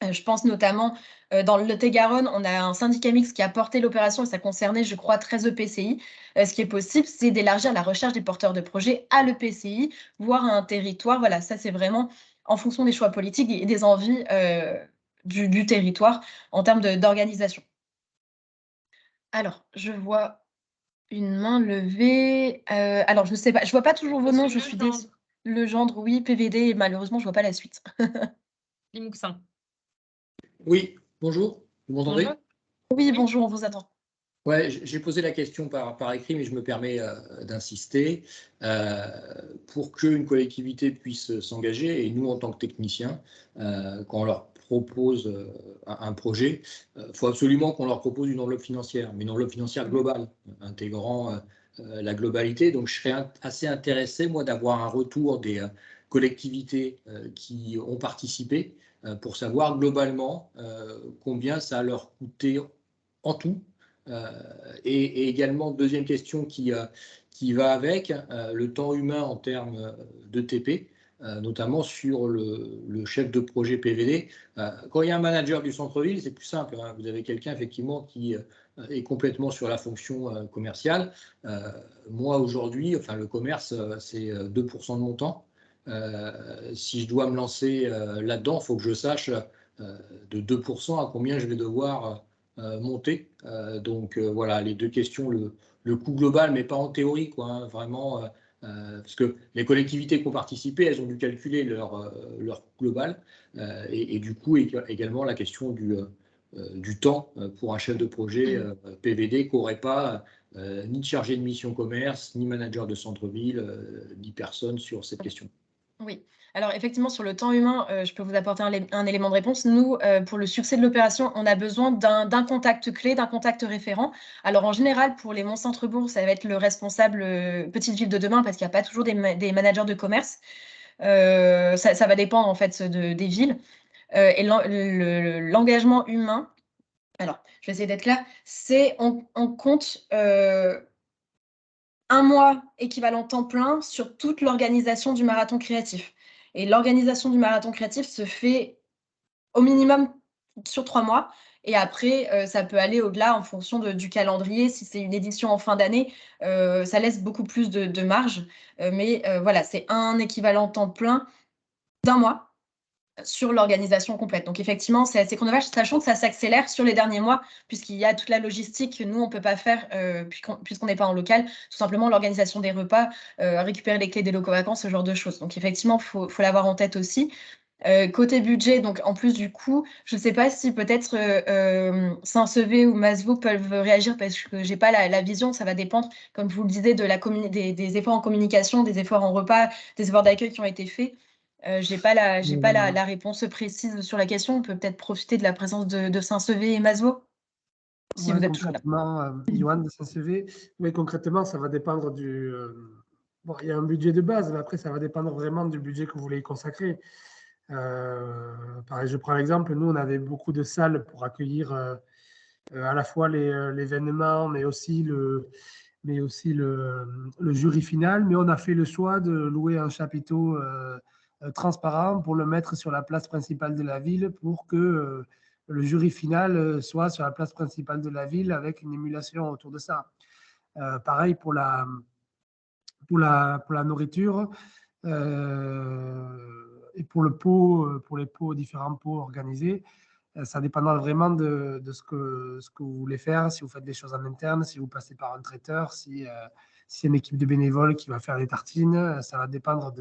je pense notamment dans le Lot-et-Garonne, on a un syndicat mixte qui a porté l'opération et ça concernait, je crois, 13 EPCI. Ce qui est possible, c'est d'élargir la recherche des porteurs de projets à l'EPCI, voire à un territoire. Voilà, ça, c'est vraiment en fonction des choix politiques et des envies du territoire en termes d'organisation. Alors, je vois une main levée. Alors, je ne sais pas, je ne vois pas toujours vos noms. Je suis désolée. Legendre, oui, PVD, et malheureusement, je ne vois pas la suite. Limoussin. Oui, bonjour, vous m'entendez? Oui, bonjour, on vous attend. Ouais, j'ai posé la question par écrit, mais je me permets d'insister. Pour qu'une collectivité puisse s'engager, et nous en tant que techniciens, quand on leur propose un projet, il faut absolument qu'on leur propose une enveloppe financière, mais une enveloppe financière globale, intégrant la globalité. Donc je serais assez intéressé, moi, d'avoir un retour des collectivités qui ont participé pour savoir globalement combien ça a leur coûté en tout. Et également, deuxième question qui va avec, le temps humain en termes de TP, notamment sur le chef de projet PVD. Quand il y a un manager du centre-ville, c'est plus simple, hein. Vous avez quelqu'un effectivement qui est complètement sur la fonction commerciale. Moi aujourd'hui, enfin le commerce, c'est 2% de mon temps. Si je dois me lancer là-dedans, il faut que je sache de 2% à combien je vais devoir monter. Donc voilà, les 2 questions, le coût global, mais pas en théorie, quoi, hein, vraiment, parce que les collectivités qui ont participé, elles ont dû calculer leur coût global, et du coup également la question du temps pour un chef de projet PVD qui n'aurait pas ni chargé de mission commerce, ni manager de centre-ville, ni personne sur cette question. Oui, alors effectivement, sur le temps humain, je peux vous apporter un élément de réponse. Nous, pour le succès de l'opération, on a besoin d'un contact clé, d'un contact référent. Alors en général, pour les Mont-Centrebourg, ça va être le responsable petite ville de demain parce qu'il n'y a pas toujours des managers de commerce. Ça va dépendre en fait des villes. Et l'engagement humain, alors je vais essayer d'être claire, c'est on compte un mois équivalent temps plein sur toute l'organisation du marathon créatif. Et l'organisation du marathon créatif se fait au minimum sur 3 mois. Et après, ça peut aller au-delà en fonction du calendrier. Si c'est une édition en fin d'année, ça laisse beaucoup plus de marge. Mais voilà, c'est un équivalent temps plein d'1 mois sur l'organisation complète. Donc effectivement, c'est assez chronophage, sachant que ça s'accélère sur les derniers mois, puisqu'il y a toute la logistique que nous, on ne peut pas faire puisqu'on n'est pas en local, tout simplement l'organisation des repas, récupérer les clés des locaux vacances, ce genre de choses. Donc effectivement, il faut l'avoir en tête aussi. Côté budget, donc en plus du coût, je ne sais pas si peut-être Saint-Sevé ou Masevaux peuvent réagir parce que je n'ai pas la vision, ça va dépendre, comme vous le disiez, des efforts en communication, des efforts en repas, des efforts d'accueil qui ont été faits. Je n'ai pas la réponse précise sur la question. On peut peut-être profiter de la présence de Saint-Sevé et Masevaux, si vous êtes toujours là. Yohan de Saint-Sevé, oui, concrètement, ça va dépendre bon, il y a un budget de base, mais après, ça va dépendre vraiment du budget que vous voulez y consacrer. Pareil, je prends l'exemple, nous, on avait beaucoup de salles pour accueillir à la fois l'événement, mais aussi le jury final. Mais on a fait le choix de louer un chapiteau transparent pour le mettre sur la place principale de la ville pour que le jury final soit sur la place principale de la ville avec une émulation autour de ça. Pareil pour la nourriture et pour le pot, pour les pots, différents pots organisés. Ça dépendra vraiment de ce que vous voulez faire, si vous faites des choses en interne, si vous passez par un traiteur, si c'est une équipe de bénévoles qui va faire des tartines, ça va dépendre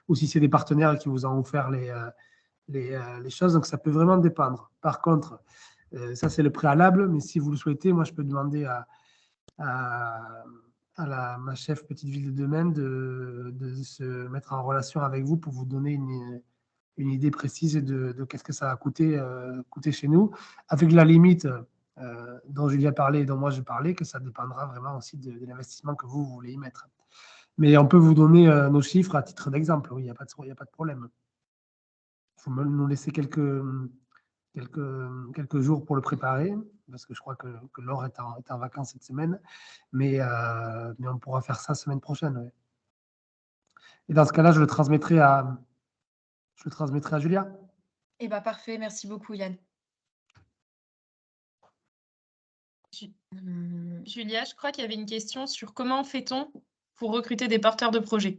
ou si c'est des partenaires qui vous ont offert les choses, donc ça peut vraiment dépendre. Par contre, ça c'est le préalable, mais si vous le souhaitez, moi je peux demander à ma chef Petite Ville de demain de se mettre en relation avec vous pour vous donner une idée précise de qu'est-ce que ça va coûter chez nous, avec la limite dont Julia parlait et dont moi je parlais, que ça dépendra vraiment aussi de l'investissement que vous voulez y mettre. Mais on peut vous donner nos chiffres à titre d'exemple, oui, il n'y a pas de problème. Il faut nous laisser quelques jours pour le préparer, parce que je crois que Laure est en vacances cette semaine, mais on pourra faire ça semaine prochaine. Ouais. Et dans ce cas-là, je le transmettrai à Julia. Eh bien, parfait. Merci beaucoup, Yann. Julia, je crois qu'il y avait une question sur comment fait-on pour recruter des porteurs de projets.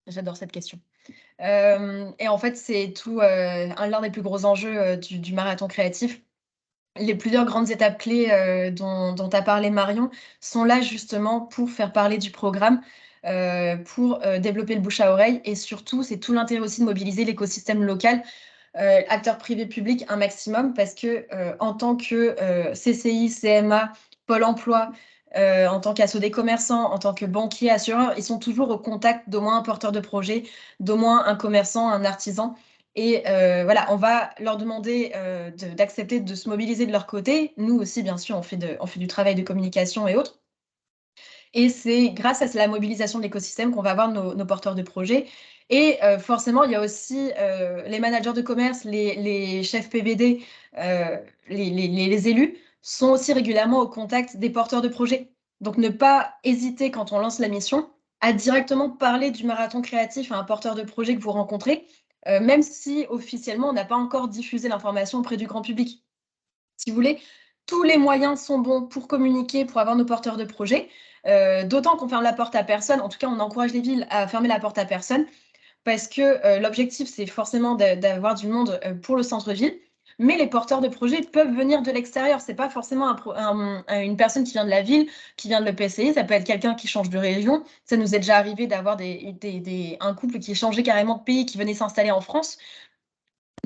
J'adore cette question. Et en fait, c'est l'un des plus gros enjeux du marathon créatif. Les plusieurs grandes étapes clés dont a parlé Marion sont là justement pour faire parler du programme, pour développer le bouche à oreille, et surtout, c'est tout l'intérêt aussi de mobiliser l'écosystème local, acteurs privés publics un maximum, parce que en tant que CCI, CMA, Pôle emploi, en tant qu'asso des commerçants, en tant que banquier, assureur, ils sont toujours au contact d'au moins un porteur de projet, d'au moins un commerçant, un artisan. Et voilà, on va leur demander d'accepter de se mobiliser de leur côté. Nous aussi, bien sûr, on fait du travail de communication et autres. Et c'est grâce à la mobilisation de l'écosystème qu'on va avoir nos porteurs de projets. Et forcément, il y a aussi les managers de commerce, les chefs PVD, les élus sont aussi régulièrement au contact des porteurs de projets. Donc, ne pas hésiter quand on lance la mission à directement parler du marathon créatif à un porteur de projet que vous rencontrez, même si officiellement, on n'a pas encore diffusé l'information auprès du grand public. Si vous voulez, tous les moyens sont bons pour communiquer, pour avoir nos porteurs de projets, d'autant qu'on ferme la porte à personne. En tout cas, on encourage les villes à fermer la porte à personne, parce que l'objectif, c'est forcément d'avoir du monde pour le centre-ville. Mais les porteurs de projets peuvent venir de l'extérieur. Ce n'est pas forcément une personne qui vient de la ville, qui vient de l'EPCI. Ça peut être quelqu'un qui change de région. Ça nous est déjà arrivé d'avoir un couple qui changeait carrément de pays, qui venait s'installer en France.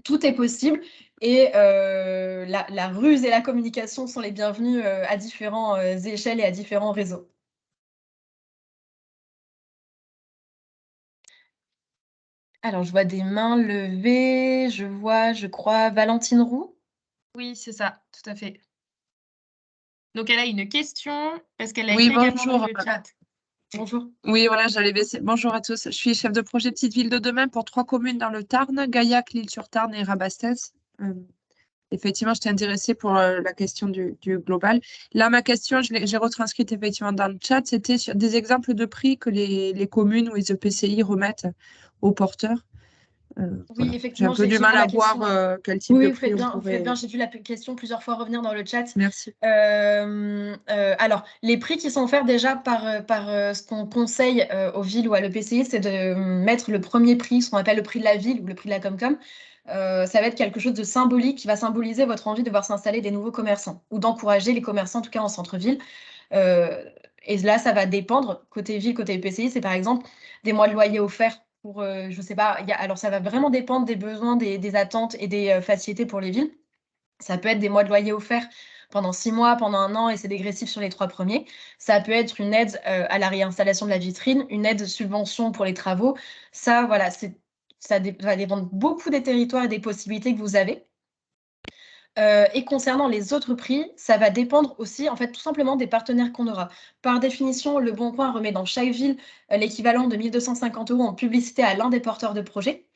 Tout est possible. Et la ruse et la communication sont les bienvenues à différentes échelles et à différents réseaux. Alors, je vois des mains levées. Je crois, Valentine Roux. Oui, c'est ça, tout à fait. Donc, elle a une question parce qu'elle a Oui, écrit également bonjour. dans le chat. Bonjour. Oui, voilà, j'allais baisser. Bonjour à tous. Je suis chef de projet Petite Ville de demain pour 3 communes dans le Tarn, Gaillac, L'Île-sur-Tarn et Rabastens. Effectivement, j'étais intéressée pour la question du global. Là, ma question, j'ai retranscrite effectivement dans le chat, c'était sur des exemples de prix que les communes ou les EPCI remettent aux porteurs. Oui, voilà. effectivement, j'ai un peu du mal à voir quel type de prix on pourrait... bien, j'ai vu la question plusieurs fois revenir dans le chat. Merci. Alors, les prix qui sont offerts déjà par ce qu'on conseille aux villes ou à l'EPCI, c'est de mettre le premier prix, ce qu'on appelle le prix de la ville ou le prix de la Comcom. Ça va être quelque chose de symbolique qui va symboliser votre envie de voir s'installer des nouveaux commerçants ou d'encourager les commerçants, en tout cas en centre-ville. Et là, ça va dépendre, côté ville, côté EPCI, c'est par exemple des mois de loyer offerts pour, je ne sais pas, alors ça va vraiment dépendre des besoins, des attentes et des facilités pour les villes. Ça peut être des mois de loyer offerts pendant 6 mois, pendant 1 an, et c'est dégressif sur les 3 premiers. Ça peut être une aide à la réinstallation de la vitrine, une aide subvention pour les travaux. Ça, voilà, ça va dépendre beaucoup des territoires et des possibilités que vous avez. Et concernant les autres prix, ça va dépendre aussi, en fait, tout simplement des partenaires qu'on aura. Par définition, Le Bon Coin remet dans chaque ville l'équivalent de 1 250 € en publicité à l'un des porteurs de projet.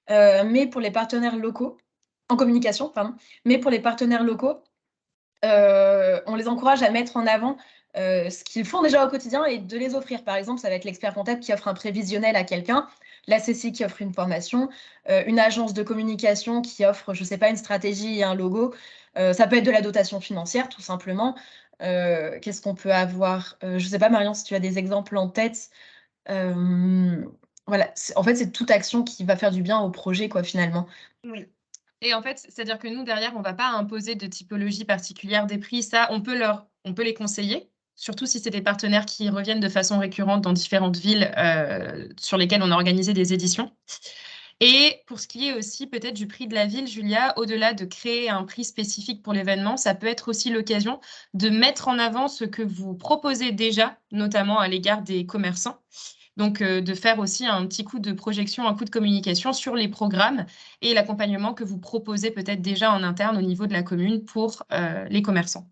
Mais pour les partenaires locaux, en communication, pardon, mais pour les partenaires locaux, on les encourage à mettre en avant ce qu'ils font déjà au quotidien et de les offrir. Par exemple, ça va être l'expert comptable qui offre un prévisionnel à quelqu'un. la CCI qui offre une formation, une agence de communication qui offre, je ne sais pas, une stratégie et un logo. Ça peut être de la dotation financière, tout simplement. Qu'est-ce qu'on peut avoir? Je ne sais pas, Marion, si tu as des exemples en tête. Voilà, en fait, c'est toute action qui va faire du bien au projet, quoi, finalement. Oui. Et en fait, c'est-à-dire que nous, derrière, on ne va pas imposer de typologie particulière des prix. Ça, on peut les conseiller, surtout si c'est des partenaires qui reviennent de façon récurrente dans différentes villes sur lesquelles on a organisé des éditions. Et pour ce qui est aussi peut-être du prix de la ville, Julia, au-delà de créer un prix spécifique pour l'événement, ça peut être aussi l'occasion de mettre en avant ce que vous proposez déjà, notamment à l'égard des commerçants. Donc, de faire aussi un petit coup de projection, un coup de communication sur les programmes et l'accompagnement que vous proposez peut-être déjà en interne au niveau de la commune pour les commerçants.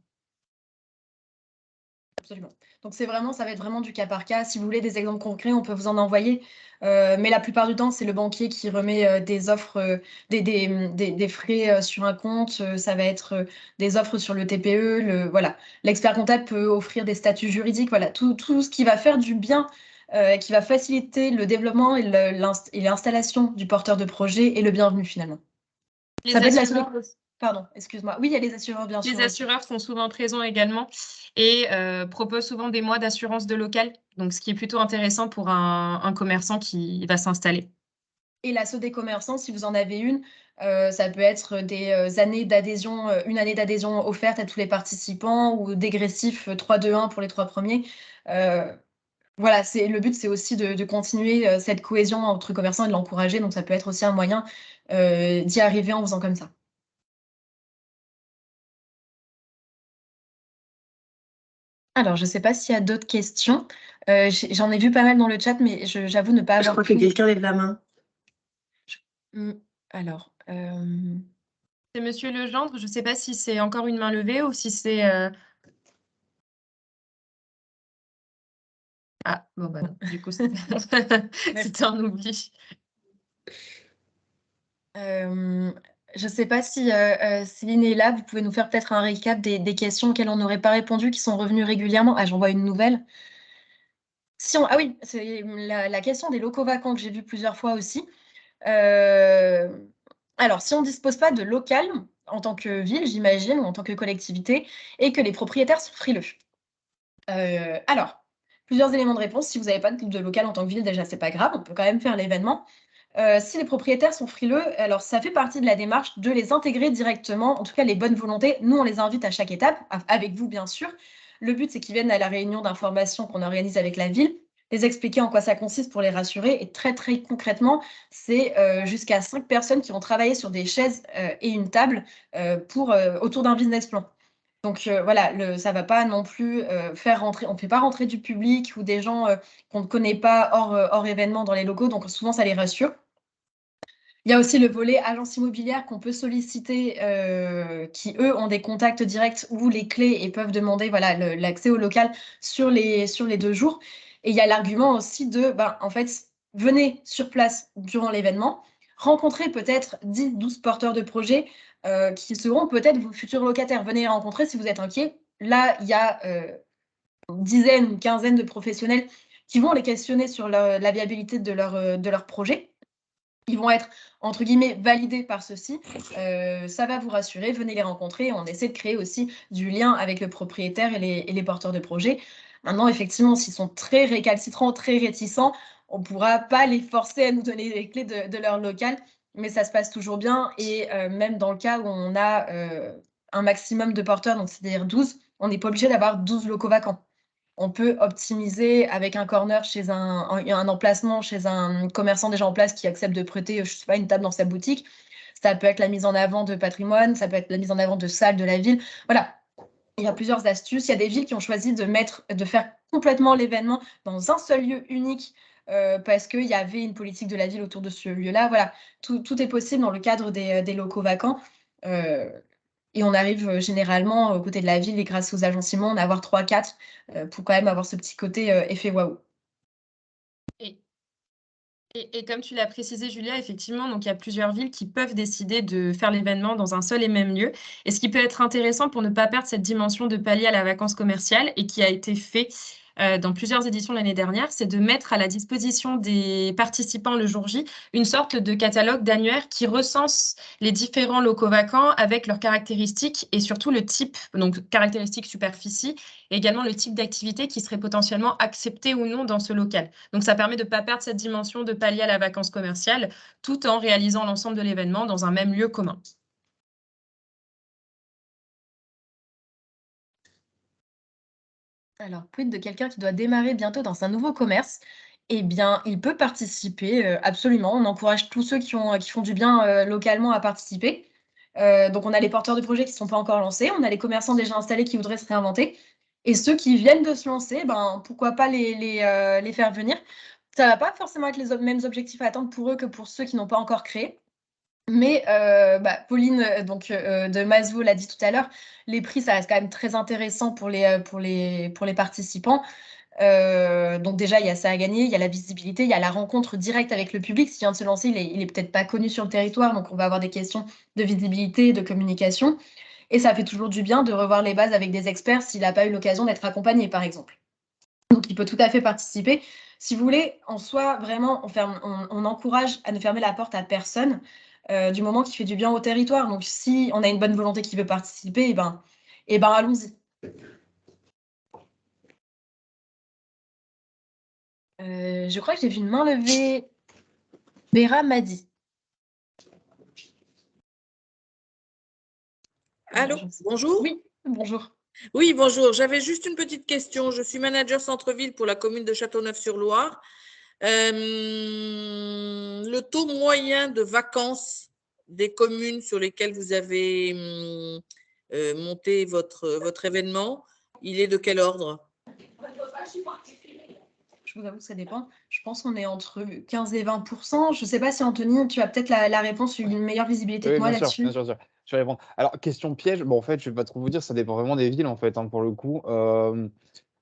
Absolument. Donc, ça va être vraiment du cas par cas. Si vous voulez des exemples concrets, on peut vous en envoyer. Mais la plupart du temps, c'est le banquier qui remet des offres, des frais sur un compte. Ça va être des offres sur le TPE. Voilà. L'expert comptable peut offrir des statuts juridiques. Voilà. Tout ce qui va faire du bien, qui va faciliter le développement et l'installation du porteur de projet est le bienvenu finalement. Ça peut être la Pardon, excuse-moi. Oui, il y a les assureurs, bien sûr. Les assureurs sont souvent présents également et proposent souvent des mois d'assurance de local, donc ce qui est plutôt intéressant pour un commerçant qui va s'installer. Et l'asso des commerçants, si vous en avez une, ça peut être des années d'adhésion, une année d'adhésion offerte à tous les participants ou dégressif 3-2-1 pour les 3 premiers. Voilà, le but, c'est aussi de continuer cette cohésion entre commerçants et de l'encourager. Donc, ça peut être aussi un moyen d'y arriver en faisant comme ça. Alors, je ne sais pas s'il y a d'autres questions. J'en ai vu pas mal dans le chat, mais j'avoue ne pas avoir... Je crois que quelqu'un lève la main. Alors... C'est Monsieur Legendre, je ne sais pas si c'est encore une main levée ou si c'est... Ah, bon, bah non, du coup, c'était un oubli. Je ne sais pas si Céline est là, vous pouvez nous faire peut-être un récap des questions auxquelles on n'aurait pas répondu, qui sont revenues régulièrement. Ah, j'en vois une nouvelle. Ah oui, c'est la question des locaux vacants que j'ai vu plusieurs fois aussi. Alors, si on ne dispose pas de local en tant que ville, j'imagine, ou en tant que collectivité, et que les propriétaires sont frileux. Alors, plusieurs éléments de réponse. Si vous n'avez pas de local en tant que ville, déjà, c'est pas grave, on peut quand même faire l'événement. Si les propriétaires sont frileux, alors ça fait partie de la démarche de les intégrer directement, en tout cas les bonnes volontés. Nous, on les invite à chaque étape, avec vous bien sûr. Le but, c'est qu'ils viennent à la réunion d'information qu'on organise avec la ville, les expliquer en quoi ça consiste pour les rassurer. Et très, très concrètement, c'est jusqu'à 5 personnes qui vont travailler sur des chaises et une table autour d'un business plan. Donc voilà, ça ne va pas non plus faire rentrer, on ne fait pas rentrer du public ou des gens qu'on ne connaît pas hors événement dans les locaux, donc souvent ça les rassure. Il y a aussi le volet agence immobilière qu'on peut solliciter, qui eux ont des contacts directs ou les clés et peuvent demander voilà, l'accès au local sur les 2 jours. Et il y a l'argument aussi de, en fait, venez sur place durant l'événement, rencontrez peut-être 10-12 porteurs de projets qui seront peut-être vos futurs locataires. Venez les rencontrer si vous êtes inquiets. Là, il y a une dizaine, une quinzaine de professionnels qui vont les questionner sur la viabilité de leur projet. Ils vont être, entre guillemets, validés par ceux-ci. Ça va vous rassurer, venez les rencontrer. On essaie de créer aussi du lien avec le propriétaire et les porteurs de projets. Maintenant, effectivement, s'ils sont très récalcitrants, très réticents, on ne pourra pas les forcer à nous donner les clés de leur local, mais ça se passe toujours bien. Et même dans le cas où on a un maximum de porteurs, donc c'est-à-dire 12, on n'est pas obligé d'avoir 12 locaux vacants. On peut optimiser avec un corner chez un emplacement, chez un commerçant déjà en place qui accepte de prêter, je ne sais pas, une table dans sa boutique. Ça peut être la mise en avant de patrimoine, ça peut être la mise en avant de salles de la ville. Voilà, il y a plusieurs astuces. Il y a des villes qui ont choisi de faire complètement l'événement dans un seul lieu unique parce qu'il y avait une politique de la ville autour de ce lieu-là. Voilà, tout est possible dans le cadre des locaux vacants. Et on arrive généralement aux côtés de la ville et grâce aux agencements, on a avoir 3-4 pour quand même avoir ce petit côté effet waouh. Et comme tu l'as précisé, Julia, effectivement, donc il y a plusieurs villes qui peuvent décider de faire l'événement dans un seul et même lieu. Et ce qui peut être intéressant pour ne pas perdre cette dimension de pallier à la vacance commerciale et qui a été fait dans plusieurs éditions l'année dernière, c'est de mettre à la disposition des participants le jour J une sorte de catalogue d'annuaire qui recense les différents locaux vacants avec leurs caractéristiques et surtout le type, donc caractéristiques superficie, et également le type d'activité qui serait potentiellement accepté ou non dans ce local. Donc ça permet de ne pas perdre cette dimension de pallier à la vacance commerciale tout en réalisant l'ensemble de l'événement dans un même lieu commun. Alors, quid de quelqu'un qui doit démarrer bientôt dans un nouveau commerce? Eh bien, il peut participer, absolument. On encourage tous ceux qui font du bien, localement à participer. Donc on a les porteurs de projets qui ne sont pas encore lancés, on a les commerçants déjà installés qui voudraient se réinventer et ceux qui viennent de se lancer, ben, pourquoi pas les faire venir. Ça va pas forcément être les mêmes objectifs à atteindre pour eux que pour ceux qui n'ont pas encore créé. Mais Pauline de Masvo l'a dit tout à l'heure, les prix, ça reste quand même très intéressant pour les participants. Donc déjà, il y a ça à gagner, il y a la visibilité, il y a la rencontre directe avec le public. S'il vient de se lancer, il est peut-être pas connu sur le territoire, donc on va avoir des questions de visibilité, de communication. Et ça fait toujours du bien de revoir les bases avec des experts s'il n'a pas eu l'occasion d'être accompagné, par exemple. Donc il peut tout à fait participer. Si vous voulez, en soi, vraiment, on encourage à ne fermer la porte à personne. Du moment qu'il fait du bien au territoire. Donc, si on a une bonne volonté qui veut participer, eh ben allons-y. Je crois que j'ai vu une main levée. Béra m'a dit. Allô, bonjour. Oui, bonjour. Oui, bonjour. J'avais juste une petite question. Je suis manager centre-ville pour la commune de Châteauneuf-sur-Loire. Le taux moyen de vacances des communes sur lesquelles vous avez monté votre événement, il est de quel ordre? Je vous avoue que ça dépend. Je pense qu'on est entre 15 et 20%. Je ne sais pas si Anthony, tu as peut-être la réponse, une meilleure visibilité que moi là-dessus. Bien sûr, bien sûr. Je vais répondre. Alors, question piège, bon, en fait, je ne vais pas trop vous dire, ça dépend vraiment des villes, en fait, hein, pour le coup.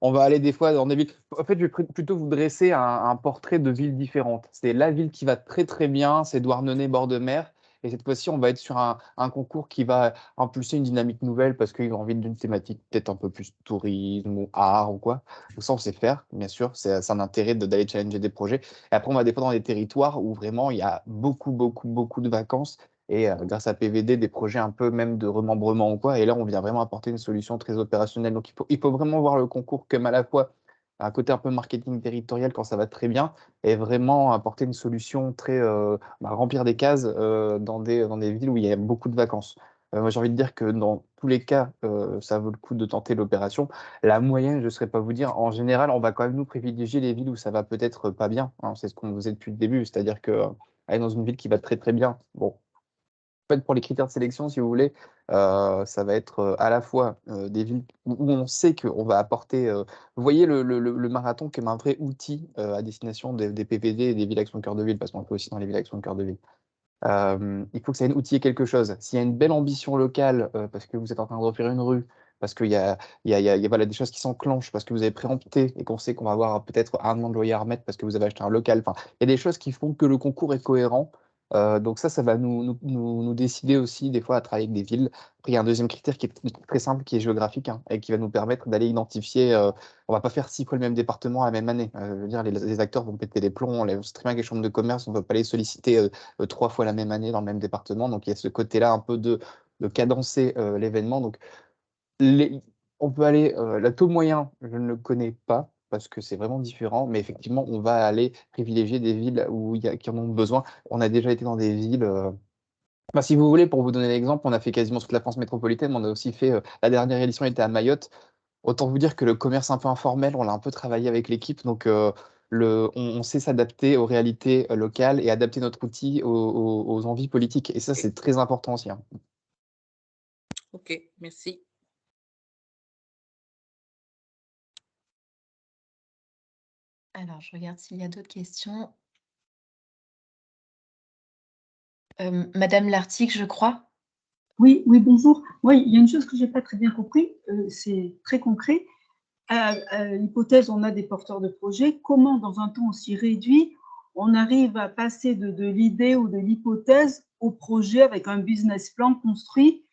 On va aller des fois dans des villes. En fait, je vais plutôt vous dresser un portrait de villes différentes. C'est la ville qui va très, très bien, c'est Douarnenez, bord de mer. Et cette fois-ci, on va être sur un concours qui va impulser une dynamique nouvelle parce qu'ils ont envie d'une thématique peut-être un peu plus tourisme ou art ou quoi. Donc ça, on sait faire, bien sûr. C'est un intérêt d'aller challenger des projets. Et après, on va des fois dans des territoires où vraiment il y a beaucoup, beaucoup, beaucoup de vacances. Et grâce à PVD, des projets un peu même de remembrement ou quoi. Et là, on vient vraiment apporter une solution très opérationnelle. Donc, il faut vraiment voir le concours comme à la fois un côté un peu marketing territorial quand ça va très bien et vraiment apporter une solution très remplir des cases dans des villes où il y a beaucoup de vacances. Moi, j'ai envie de dire que dans tous les cas, ça vaut le coup de tenter l'opération. La moyenne, je ne saurais pas vous dire. En général, on va quand même nous privilégier les villes où ça va peut-être pas bien, hein. C'est ce qu'on faisait depuis le début. C'est-à-dire que aller dans une ville qui va très très bien, bon, en fait, pour les critères de sélection, si vous voulez, ça va être à la fois des villes où on sait qu'on va apporter. Vous voyez le marathon comme un vrai outil à destination des PPD et des villes actions cœur de ville, parce qu'on peut aussi dans les villes actions cœur de ville. Il faut que ça outiller quelque chose. S'il y a une belle ambition locale, parce que vous êtes en train de refaire une rue, parce qu'il y a voilà, des choses qui s'enclenchent, parce que vous avez préempté et qu'on sait qu'on va avoir peut-être un an de loyer à remettre parce que vous avez acheté un local. Enfin, il y a des choses qui font que le concours est cohérent. Donc ça va nous décider aussi des fois à travailler avec des villes. Après, il y a un deuxième critère qui est très simple, qui est géographique, hein, et qui va nous permettre d'aller identifier. On va pas faire 6 fois le même département à la même année. Je veux dire, les acteurs vont péter les plombs. C'est très bien que les chambres de commerce, on ne va pas les solliciter 3 fois la même année dans le même département. Donc il y a ce côté-là un peu de cadencer l'événement. Donc on peut aller, le taux moyen, je ne le connais pas parce que c'est vraiment différent, mais effectivement, on va aller privilégier des villes qui en ont besoin. On a déjà été dans des villes, si vous voulez, pour vous donner l'exemple, on a fait quasiment toute la France métropolitaine, mais on a aussi fait, la dernière édition était à Mayotte. Autant vous dire que le commerce un peu informel, on l'a un peu travaillé avec l'équipe, donc on sait s'adapter aux réalités locales et adapter notre outil aux envies politiques. Et ça, c'est très important aussi, hein. Ok, merci. Alors, je regarde s'il y a d'autres questions. Madame Lartigue, je crois. Oui, bonjour. Oui, il y a une chose que je n'ai pas très bien compris, c'est très concret. À l'hypothèse, on a des porteurs de projets. Comment, dans un temps aussi réduit, on arrive à passer de l'idée ou de l'hypothèse au projet avec un business plan construit?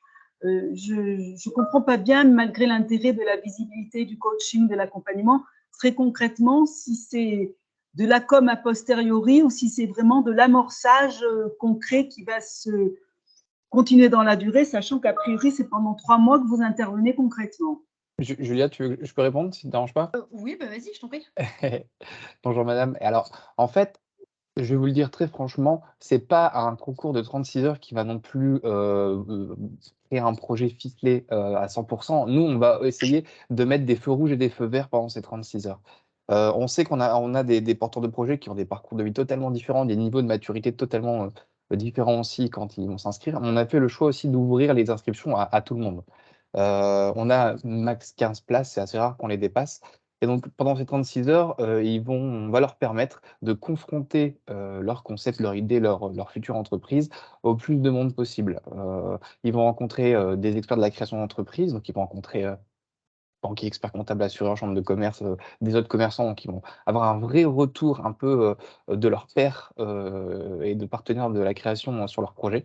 Je ne comprends pas bien, malgré l'intérêt de la visibilité, du coaching, de l'accompagnement, très concrètement si c'est de la com a posteriori ou si c'est vraiment de l'amorçage concret qui va se continuer dans la durée, sachant qu'a priori, c'est pendant 3 mois que vous intervenez concrètement. Julia, je peux répondre si ça ne te dérange pas? Oui, bah vas-y, je t'en prie. Bonjour madame. Alors, en fait, je vais vous le dire très franchement, c'est pas un concours de 36 heures qui va non plus créer un projet ficelé à 100%. Nous, on va essayer de mettre des feux rouges et des feux verts pendant ces 36 heures. On sait qu'on a des porteurs de projets qui ont des parcours de vie totalement différents, des niveaux de maturité totalement différents aussi quand ils vont s'inscrire. On a fait le choix aussi d'ouvrir les inscriptions à tout le monde. On a max 15 places, c'est assez rare qu'on les dépasse. Et donc, pendant ces 36 heures, on va leur permettre de confronter leur concept, leur idée, leur future entreprise au plus de monde possible. Ils vont rencontrer des experts de la création d'entreprise, donc ils vont rencontrer banquiers, experts comptables, assureurs, chambres de commerce, des autres commerçants qui vont avoir un vrai retour un peu de leurs pairs et de partenaires de la création sur leur projet.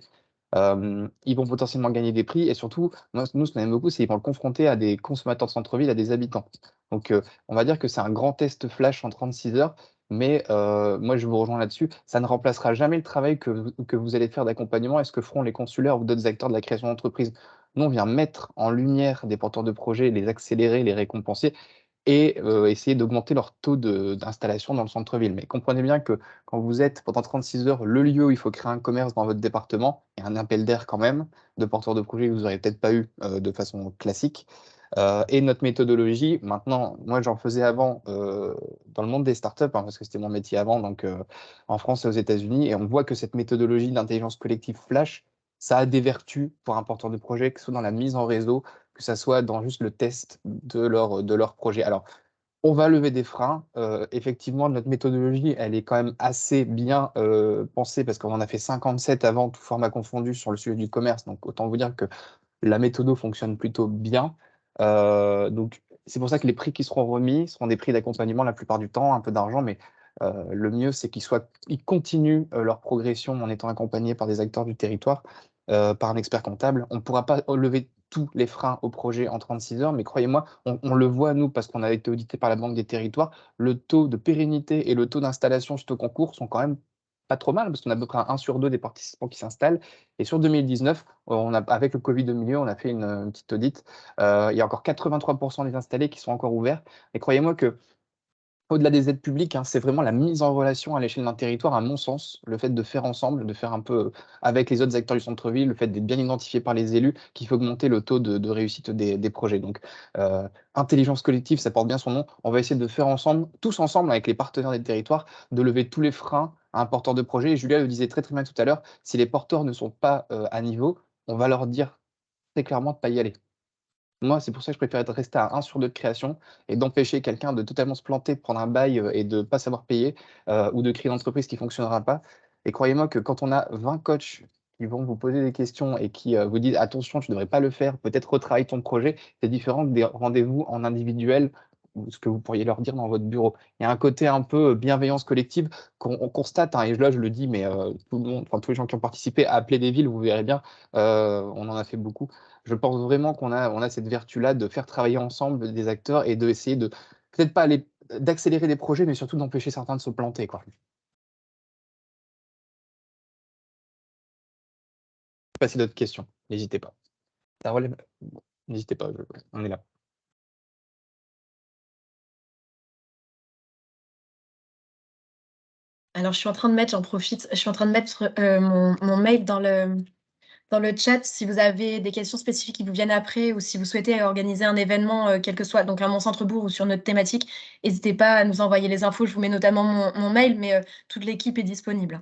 Ils vont potentiellement gagner des prix et surtout, nous, ce qu'on aime beaucoup, c'est qu'ils vont le confronter à des consommateurs de centre-ville, à des habitants. Donc, on va dire que c'est un grand test flash en 36 heures, mais moi, je vous rejoins là-dessus. Ça ne remplacera jamais le travail que vous allez faire d'accompagnement et ce que feront les consulaires ou d'autres acteurs de la création d'entreprise. Nous, on vient mettre en lumière des porteurs de projets, les accélérer, les récompenser et essayer d'augmenter leur taux d'installation dans le centre-ville. Mais comprenez bien que quand vous êtes pendant 36 heures le lieu où il faut créer un commerce dans votre département, il y a un appel d'air quand même de porteurs de projets que vous n'aurez peut-être pas eu de façon classique. Et notre méthodologie, maintenant, moi j'en faisais avant dans le monde des startups, hein, parce que c'était mon métier avant, donc en France et aux États-Unis, et on voit que cette méthodologie d'intelligence collective flash, ça a des vertus pour un porteur de projet, que ce soit dans la mise en réseau, que ce soit dans juste le test de leur projet. Alors, on va lever des freins. Effectivement, notre méthodologie, elle est quand même assez bien pensée parce qu'on en a fait 57 avant, tout format confondu, sur le sujet du commerce. Donc, autant vous dire que la méthode fonctionne plutôt bien. Donc, c'est pour ça que les prix qui seront remis seront des prix d'accompagnement la plupart du temps, un peu d'argent, mais le mieux, c'est qu'ils continuent leur progression en étant accompagnés par des acteurs du territoire, par un expert comptable. On ne pourra pas lever tous les freins au projet en 36 heures, mais croyez-moi, on le voit, nous, parce qu'on a été audité par la Banque des Territoires, le taux de pérennité et le taux d'installation suite au concours sont quand même pas trop mal, parce qu'on a à peu près 1 sur 2 des participants qui s'installent. Et sur 2019, avec le Covid au milieu, on a fait une petite audit. Il y a encore 83% des installés qui sont encore ouverts. Et croyez-moi que au-delà des aides publiques, hein, c'est vraiment la mise en relation à l'échelle d'un territoire, à mon sens, le fait de faire ensemble, de faire un peu avec les autres acteurs du centre-ville, le fait d'être bien identifié par les élus, qui fait augmenter le taux de réussite des projets. Donc, intelligence collective, ça porte bien son nom. On va essayer de faire ensemble, tous ensemble, avec les partenaires des territoires, de lever tous les freins à un porteur de projet. Et Julia le disait très très bien tout à l'heure, si les porteurs ne sont pas à niveau, on va leur dire très clairement de ne pas y aller. Moi, c'est pour ça que je préfère rester à 1 sur 2 de création et d'empêcher quelqu'un de totalement se planter, de prendre un bail et de ne pas savoir payer ou de créer une entreprise qui ne fonctionnera pas. Et croyez-moi que quand on a 20 coachs qui vont vous poser des questions et qui vous disent attention, tu ne devrais pas le faire, peut-être retravaille ton projet, c'est différent que des rendez-vous en individuel ou ce que vous pourriez leur dire dans votre bureau. Il y a un côté un peu bienveillance collective qu'on constate, hein, et là je le dis, mais tout le monde, enfin, tous les gens qui ont participé à appeler des villes, vous verrez bien, on en a fait beaucoup. Je pense vraiment qu'on a cette vertu-là de faire travailler ensemble des acteurs et d'essayer de, peut-être pas aller, d'accélérer des projets, mais surtout d'empêcher certains de se planter, quoi. Je sais pas si d'autres questions, n'hésitez pas. Ça relève, n'hésitez pas, on est là. Alors, je suis en train de mettre, j'en profite, je suis en train de mettre mon mail dans le chat si vous avez des questions spécifiques qui vous viennent après ou si vous souhaitez organiser un événement, quel que soit, donc à mon centre-bourg ou sur notre thématique, n'hésitez pas à nous envoyer les infos. Je vous mets notamment mon mail, mais toute l'équipe est disponible.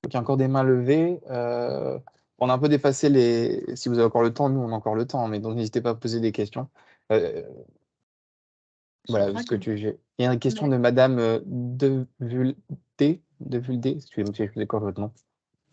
Il y a encore des mains levées. On a un peu dépassé les. Si vous avez encore le temps, nous, on a encore le temps, mais donc n'hésitez pas à poser des questions. Voilà, ce que il y a une question de Madame Devulté. Excusez-moi, quoi votre nom?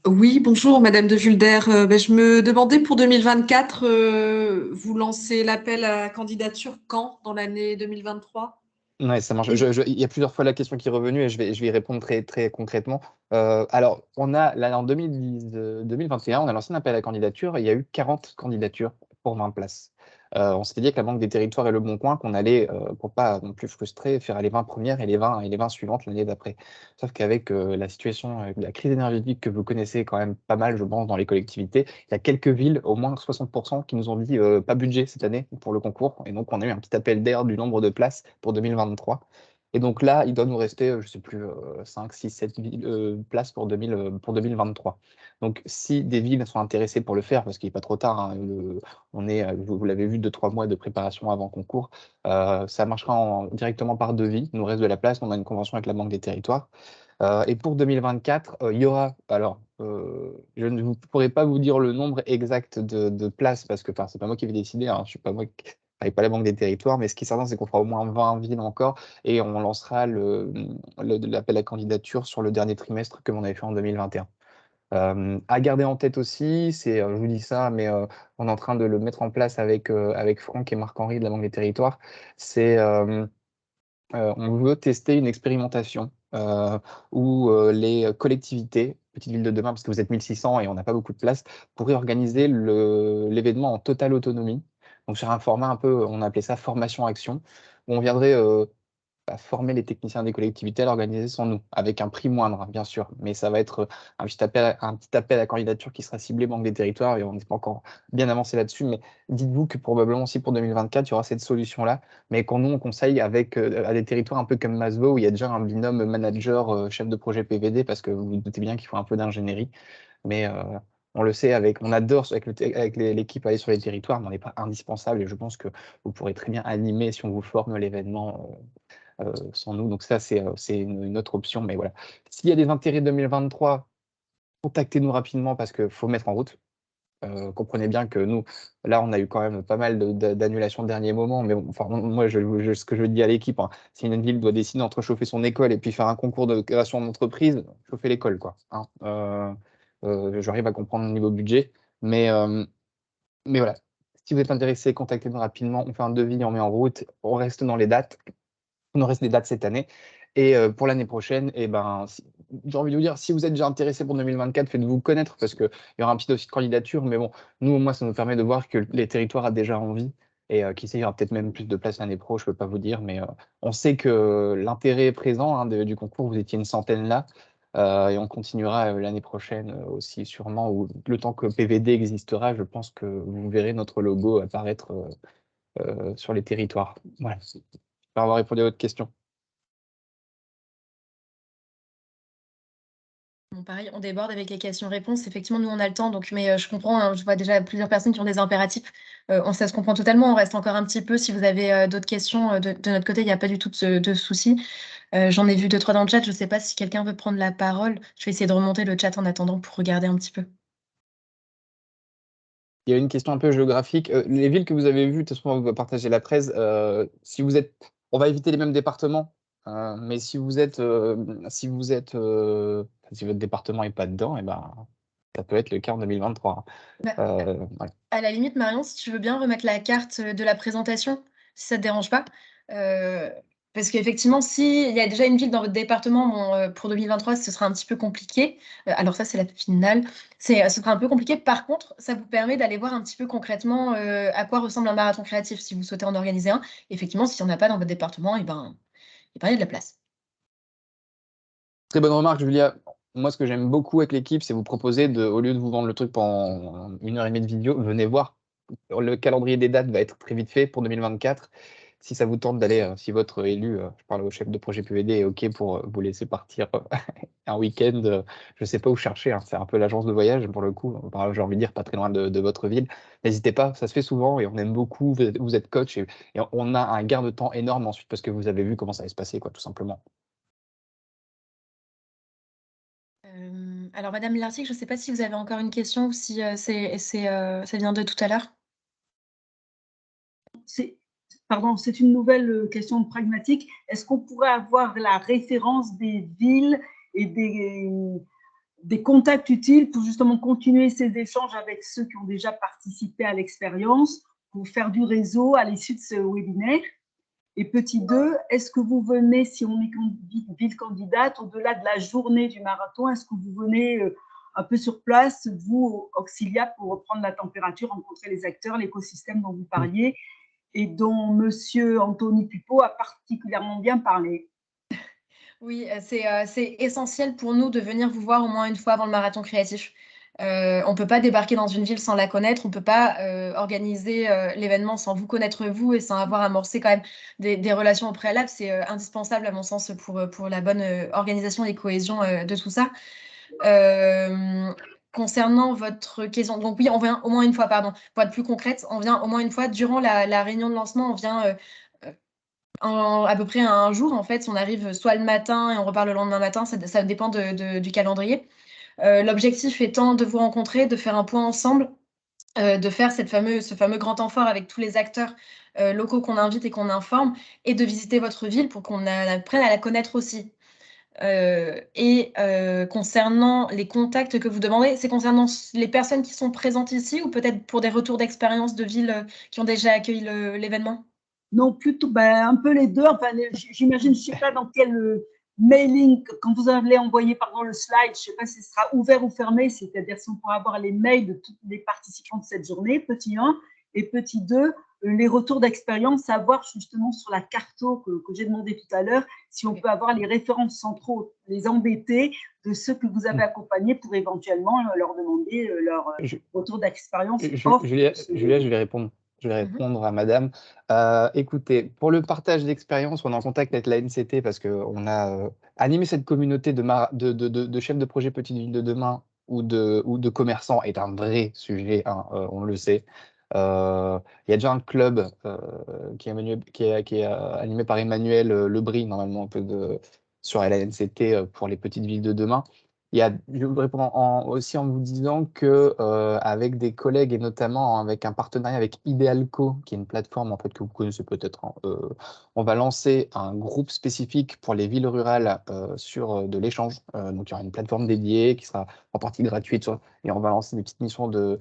Oui, bonjour Madame de Vulder. Je me demandais pour 2024, vous lancez l'appel à candidature quand dans l'année 2023? Ouais, ça marche. Il y a plusieurs fois la question qui est revenue et je vais y répondre très, très concrètement. Alors, on a, là, en 2021, on a lancé un appel à candidature et il y a eu 40 candidatures pour 20 places. On s'était dit avec la Banque des Territoires et Le Bon Coin qu'on allait, pour pas non plus frustrer, faire les 20 premières et les 20 suivantes l'année d'après. Sauf qu'avec la situation, de la crise énergétique que vous connaissez quand même pas mal, je pense, dans les collectivités, il y a quelques villes, au moins 60%, qui nous ont dit pas budget cette année pour le concours. Et donc, on a eu un petit appel d'air du nombre de places pour 2023. Et donc là, il doit nous rester, je ne sais plus, 5, 6, 7 places pour 2023. Donc, si des villes sont intéressées pour le faire, parce qu'il n'est pas trop tard, hein, on est, vous l'avez vu, 2-3 mois de préparation avant concours, ça marchera directement par devis. Il nous reste de la place, on a une convention avec la Banque des Territoires. Et pour 2024, il y aura, alors, je ne pourrai pas vous dire le nombre exact de places, parce que c'est pas moi qui vais décider, hein, je suis pas moi avec pas la Banque des Territoires, mais ce qui est certain, c'est qu'on fera au moins 20 villes encore, et on lancera l'appel à candidature sur le dernier trimestre comme on avait fait en 2021. À garder en tête aussi, je vous dis ça, mais on est en train de le mettre en place avec Franck et Marc-Henri de la Banque des Territoires. On veut tester une expérimentation où les collectivités, Petite Ville de Demain, parce que vous êtes 1600 et on n'a pas beaucoup de place, pourraient organiser l'événement en totale autonomie. Donc sur un format un peu, on a appelé ça formation-action, où on viendrait former les techniciens des collectivités à l'organiser sans nous, avec un prix moindre, bien sûr. Mais ça va être un petit appel à candidature qui sera ciblé Banque des Territoires, et on n'est pas encore bien avancé là-dessus. Mais dites-vous que probablement aussi pour 2024, il y aura cette solution-là, mais qu'on nous, on conseille avec à des territoires un peu comme Masvo, où il y a déjà un binôme manager, chef de projet PVD, parce que vous vous doutez bien qu'il faut un peu d'ingénierie. Mais on le sait, on adore avec l'équipe aller sur les territoires, mais on n'est pas indispensable, et je pense que vous pourrez très bien animer si on vous forme l'événement sans nous. Donc ça, c'est une autre option. Mais voilà. S'il y a des intérêts 2023, contactez-nous rapidement parce qu'il faut mettre en route. Comprenez bien que nous, là, on a eu quand même pas mal d'annulations de dernier moment. Mais bon, enfin, moi, ce que je dis à l'équipe, hein, si une ville doit décider entre chauffer son école et puis faire un concours de création d'entreprise, chauffer l'école, quoi. Hein. J'arrive à comprendre le niveau budget. Mais voilà. Si vous êtes intéressé, contactez-nous rapidement. On fait un devis, on met en route. On reste dans les dates. Il nous reste des dates cette année. Et pour l'année prochaine, j'ai envie de vous dire, si vous êtes déjà intéressé pour 2024, faites-vous connaître parce qu'il y aura un petit dossier de candidature. Mais bon, nous, au moins, ça nous permet de voir que les territoires ont déjà envie. Et qui sait, il y aura peut-être même plus de place l'année pro, je ne peux pas vous dire. Mais on sait que l'intérêt est présent hein, du concours. Vous étiez une centaine là. Et on continuera l'année prochaine aussi, sûrement. Ou le temps que PVD existera, je pense que vous verrez notre logo apparaître sur les territoires. Voilà. J'espère avoir répondu à votre question. Bon, pareil, on déborde avec les questions-réponses. Effectivement, nous, on a le temps, donc, mais je comprends, hein, je vois déjà plusieurs personnes qui ont des impératifs. Ça se comprend totalement, on reste encore un petit peu. Si vous avez d'autres questions de notre côté, il n'y a pas du tout de souci. J'en ai vu 2-3 dans le chat, je ne sais pas si quelqu'un veut prendre la parole. Je vais essayer de remonter le chat en attendant pour regarder un petit peu. Il y a une question un peu géographique. Les villes que vous avez vues, de toute façon, on va partager la presse. Si vous êtes, on va éviter les mêmes départements, mais si votre département n'est pas dedans, ça peut être le cas en 2023. Ouais. À la limite, Marion, si tu veux bien remettre la carte de la présentation, si ça ne te dérange pas. Parce qu'effectivement, s'il y a déjà une ville dans votre département, pour 2023, ce sera un petit peu compliqué. Alors ça, c'est la finale. Ce sera un peu compliqué. Par contre, ça vous permet d'aller voir un petit peu concrètement à quoi ressemble un marathon créatif si vous souhaitez en organiser un. Effectivement, s'il n'y en a pas dans votre département, il y a de la place. Très bonne remarque, Julia. Moi, ce que j'aime beaucoup avec l'équipe, c'est vous proposer, au lieu de vous vendre le truc pendant 1h30 de vidéo, venez voir. Le calendrier des dates va être très vite fait pour 2024. Si ça vous tente d'aller, si votre élu, je parle au chef de projet PVD, est OK pour vous laisser partir un week-end, je ne sais pas où chercher, hein, c'est un peu l'agence de voyage pour le coup, j'ai envie de dire pas très loin de votre ville. N'hésitez pas, ça se fait souvent et on aime beaucoup, vous êtes coach et on a un gain de temps énorme ensuite parce que vous avez vu comment ça va se passer, quoi, tout simplement. Alors, Madame Lartigue, je ne sais pas si vous avez encore une question ou si ça vient de tout à l'heure. Pardon, c'est une nouvelle question pragmatique. Est-ce qu'on pourrait avoir la référence des villes et des contacts utiles pour justement continuer ces échanges avec ceux qui ont déjà participé à l'expérience, pour faire du réseau à l'issue de ce webinaire? Et petit 2, est-ce que vous venez, si on est ville candidate, au-delà de la journée du marathon, est-ce que vous venez un peu sur place, vous, Auxilia, pour reprendre la température, rencontrer les acteurs, l'écosystème dont vous parliez et dont Monsieur Anthony Pupo a particulièrement bien parlé. Oui, c'est essentiel pour nous de venir vous voir au moins une fois avant le marathon créatif. On ne peut pas débarquer dans une ville sans la connaître, on ne peut pas organiser l'événement sans vous connaître vous et sans avoir amorcé quand même des relations au préalable. C'est indispensable à mon sens pour la bonne organisation et cohésion de tout ça. Concernant votre question, donc oui, on vient au moins une fois, pardon, pour être plus concrète, on vient au moins une fois durant la réunion de lancement, on vient à peu près un jour, en fait, on arrive soit le matin et on repart le lendemain matin, ça dépend du calendrier. L'objectif étant de vous rencontrer, de faire un point ensemble, de faire ce fameux grand temps fort avec tous les acteurs locaux qu'on invite et qu'on informe, et de visiter votre ville pour qu'on apprenne à la connaître aussi. Concernant les contacts que vous demandez, c'est concernant les personnes qui sont présentes ici ou peut-être pour des retours d'expérience de villes qui ont déjà accueilli l'événement? Non, plutôt un peu les deux. Enfin, j'imagine, je ne sais pas dans quel mailing, quand vous allez envoyer pardon, le slide, je ne sais pas si ce sera ouvert ou fermé, c'est-à-dire si on pourra avoir les mails de tous les participants de cette journée, petit 1, et petit 2, les retours d'expérience, savoir justement sur la carto que j'ai demandé tout à l'heure, si on peut avoir les références centraux, les embêtés de ceux que vous avez accompagnés pour éventuellement leur demander leur retour d'expérience. Julia, je vais répondre. Je vais répondre à madame. Écoutez, pour le partage d'expérience, on est en contact avec la NCT parce qu'on a animé cette communauté de chefs de projet Petite Ville de demain ou de commerçants est un vrai sujet, hein, on le sait. Il y a déjà un club qui est animé par Emmanuel Lebris, normalement, un peu sur la NCT pour les petites villes de demain. Je voudrais répondre aussi en vous disant que avec des collègues et notamment avec un partenariat avec Idealco, qui est une plateforme en fait que vous connaissez peut-être, hein, on va lancer un groupe spécifique pour les villes rurales sur de l'échange. Donc il y aura une plateforme dédiée qui sera en partie gratuite et on va lancer des petites missions de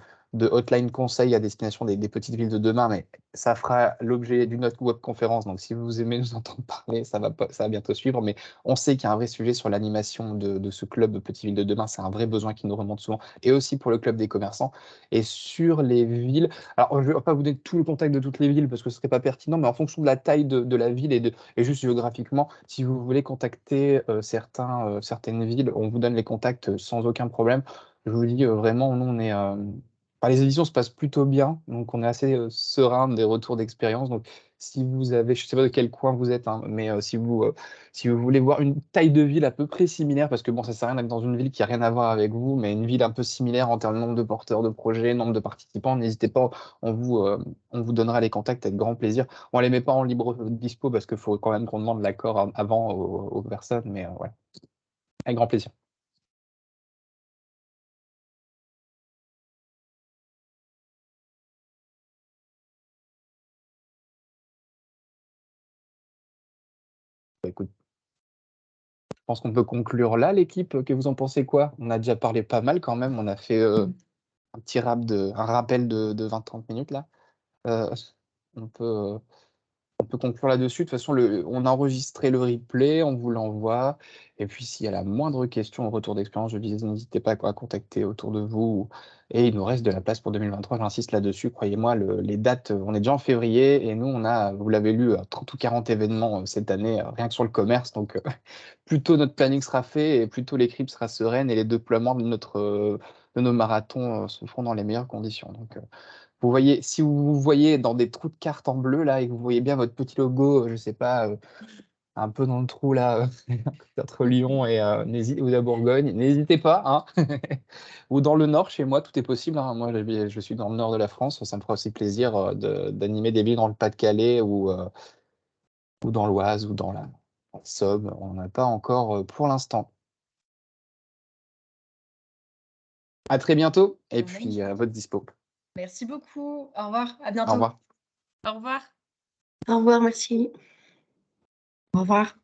hotline conseil à destination des petites villes de demain, mais ça fera l'objet d'une autre webconférence. Donc si vous aimez nous entendre parler, ça va bientôt suivre. Mais on sait qu'il y a un vrai sujet sur l'animation de ce club Petite Ville de demain. C'est un vrai besoin qui nous remonte souvent. Et aussi pour le club des commerçants. Et sur les villes, alors je ne vais pas vous donner tout le contact de toutes les villes parce que ce ne serait pas pertinent, mais en fonction de la taille de la ville et juste géographiquement, si vous voulez contacter certaines villes, on vous donne les contacts sans aucun problème. Je vous dis vraiment, nous, on est... les éditions se passent plutôt bien, donc on est assez serein des retours d'expérience. Donc, si vous avez, je ne sais pas de quel coin vous êtes, hein, mais si vous voulez voir une taille de ville à peu près similaire, parce que bon, ça ne sert à rien d'être dans une ville qui n'a rien à voir avec vous, mais une ville un peu similaire en termes de nombre de porteurs de projets, nombre de participants, n'hésitez pas, on vous donnera les contacts avec grand plaisir. On ne les met pas en libre dispo parce qu'il faut quand même qu'on demande l'accord avant aux personnes, mais ouais, avec grand plaisir. Écoute, je pense qu'on peut conclure là, l'équipe. Que vous en pensez quoi? On a déjà parlé pas mal quand même. On a fait un rappel de 20-30 minutes là. On peut conclure là-dessus. De toute façon, on a enregistré le replay, on vous l'envoie. Et puis, s'il y a la moindre question au retour d'expérience, je disais, n'hésitez pas à contacter autour de vous. Et il nous reste de la place pour 2023. J'insiste là-dessus. Croyez-moi, les dates, on est déjà en février. Et nous, on a, vous l'avez lu, 30 ou 40 événements cette année, rien que sur le commerce. Donc, plus tôt notre planning sera fait et plus tôt l'équipe sera sereine et les déploiements de nos marathons se feront dans les meilleures conditions. Donc, vous voyez, si vous voyez dans des trous de cartes en bleu là et que vous voyez bien votre petit logo, je ne sais pas, un peu dans le trou là, entre Lyon et ou la Bourgogne, n'hésitez pas, hein. Ou dans le nord, chez moi, tout est possible, hein. Moi, je suis dans le nord de la France, ça me fera aussi plaisir d'animer des villes dans le Pas-de-Calais ou dans l'Oise ou dans la Somme. On n'a pas encore pour l'instant. À très bientôt et puis à votre dispo. Merci beaucoup. Au revoir. À bientôt. Au revoir. Au revoir. Au revoir, merci. Au revoir.